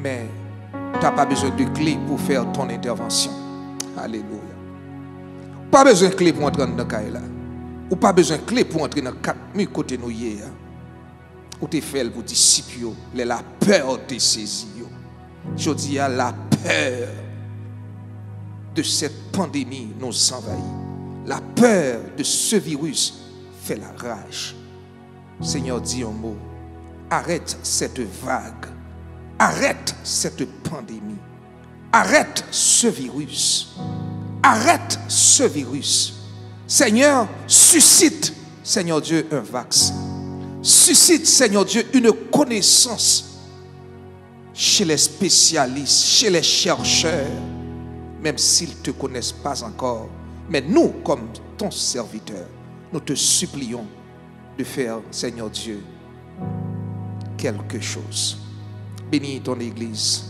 Mais tu n'as pas besoin de clé pour faire ton intervention. Alléluia. Pas besoin de clé pour entrer dans le cas. Ou pas besoin de clé pour entrer dans 4 murs côté nous. Ou te fait pour disciples, la peur te saisit. Je dis à la peur de cette pandémie nous envahit. La peur de ce virus fait la rage. Seigneur, dis un mot. Arrête cette vague. Arrête cette pandémie. Arrête ce virus. Arrête ce virus. Seigneur, suscite, Seigneur Dieu, un vaccin. Suscite, Seigneur Dieu, une connaissance chez les spécialistes, chez les chercheurs, même s'ils ne te connaissent pas encore. Mais nous, comme ton serviteur, nous te supplions de faire, Seigneur Dieu, quelque chose. Bénis ton Église.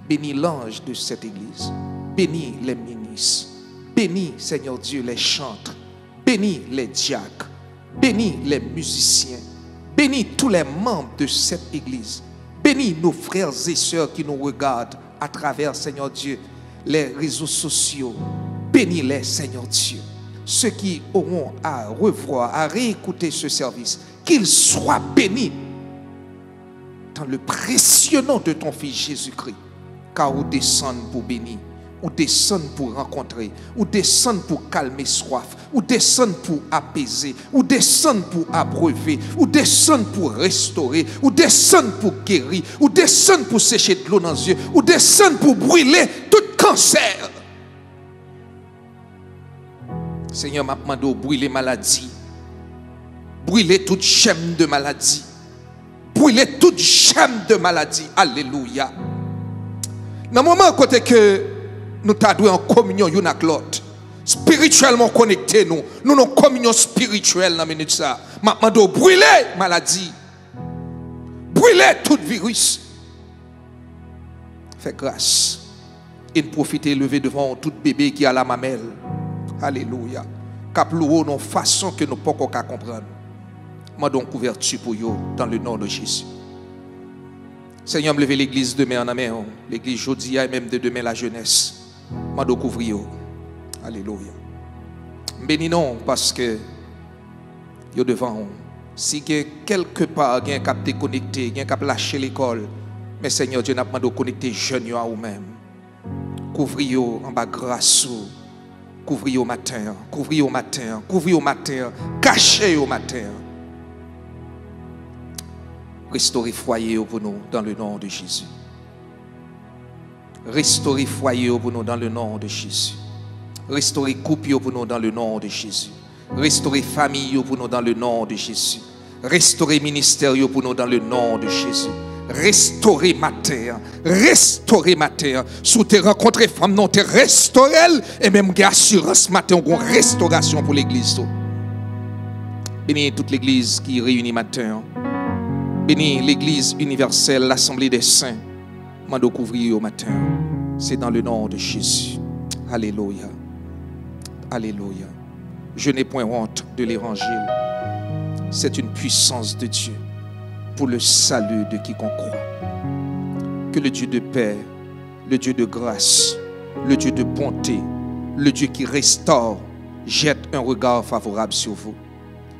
Bénis l'ange de cette Église. Bénis les ministres. Bénis, Seigneur Dieu, les chantres. Bénis les diacres. Bénis les musiciens. Bénis tous les membres de cette Église. Bénis nos frères et sœurs qui nous regardent à travers, Seigneur Dieu, les réseaux sociaux. Bénis-les, Seigneur Dieu. Ceux qui auront à revoir, à réécouter ce service, qu'ils soient bénis dans le précieux nom de ton Fils Jésus-Christ. Car vous descendez pour bénir. ou descendre pour rencontrer, ou descendre pour calmer soif, ou descendre pour apaiser, ou descendre pour abreuver, ou descendre pour restaurer, ou descendre pour guérir, ou descendre pour sécher de l'eau dans les yeux, ou descendre pour brûler tout cancer. Seigneur, m'a demandé de brûler maladie, brûler toute chaîne de maladie, brûler toute chaîne de maladie. Alléluia. Dans le moment côté que nous t'adouons en communion une avec l'autre, spirituellement connectés, nous avons une communion spirituelle dans la minute ça. Maintenant, de brûler maladie, brûler tout virus. Fais grâce et profitez lever devant tout bébé qui a la mamelle. Alléluia. Cap louo non façon que nous ne pouvons pas comprendre. Mandons couverture pour eux dans le nom de Jésus. Seigneur, me lever l'église demain en main, l'église jeudi et même de demain la jeunesse. Mandons couvrir. Alléluia. Bénissons parce que yo devant. Si quelque part quelqu'un qui a été connecté, quelqu'un qui a lâché l'école, mais Seigneur Dieu n'a pas demandé de connecter jeunes à vous-même. Couvrez en bas grâce. Couvrez au matin, couvrez au matin, couvrez au matin, cachez au matin. Restaurez foyer pour nous dans le nom de Jésus. Restaurez foyer pour nous dans le nom de Jésus. Restaurez couple pour nous dans le nom de Jésus. Restaurez famille pour nous dans le nom de Jésus. Restaurez ministère pour nous dans le nom de Jésus. Restaurer ma terre, restaurer ma terre. Sous tes rencontres, femmes, non, te restaurer et même assurance matin, on restauration pour l'église. Bénis toute l'église qui réunit matin. Bénis l'église universelle, l'assemblée des saints. Mando couvrir au matin. C'est dans le nom de Jésus. Alléluia. Alléluia. Je n'ai point honte de l'évangile. C'est une puissance de Dieu pour le salut de quiconque croit. Que le Dieu de paix, le Dieu de grâce, le Dieu de bonté, le Dieu qui restaure, jette un regard favorable sur vous.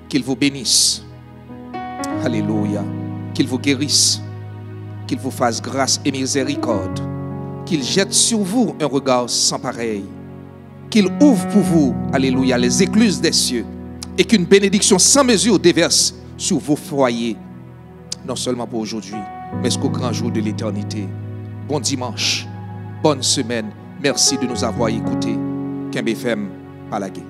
Qu'il vous bénisse. Alléluia. Qu'il vous guérisse. Qu'il vous fasse grâce et miséricorde. Qu'il jette sur vous un regard sans pareil. Qu'il ouvre pour vous, alléluia, les écluses des cieux. Et qu'une bénédiction sans mesure déverse sur vos foyers. Non seulement pour aujourd'hui, mais jusqu'au grand jour de l'éternité. Bon dimanche, bonne semaine. Merci de nous avoir écoutés. Kembe FM, Palagé.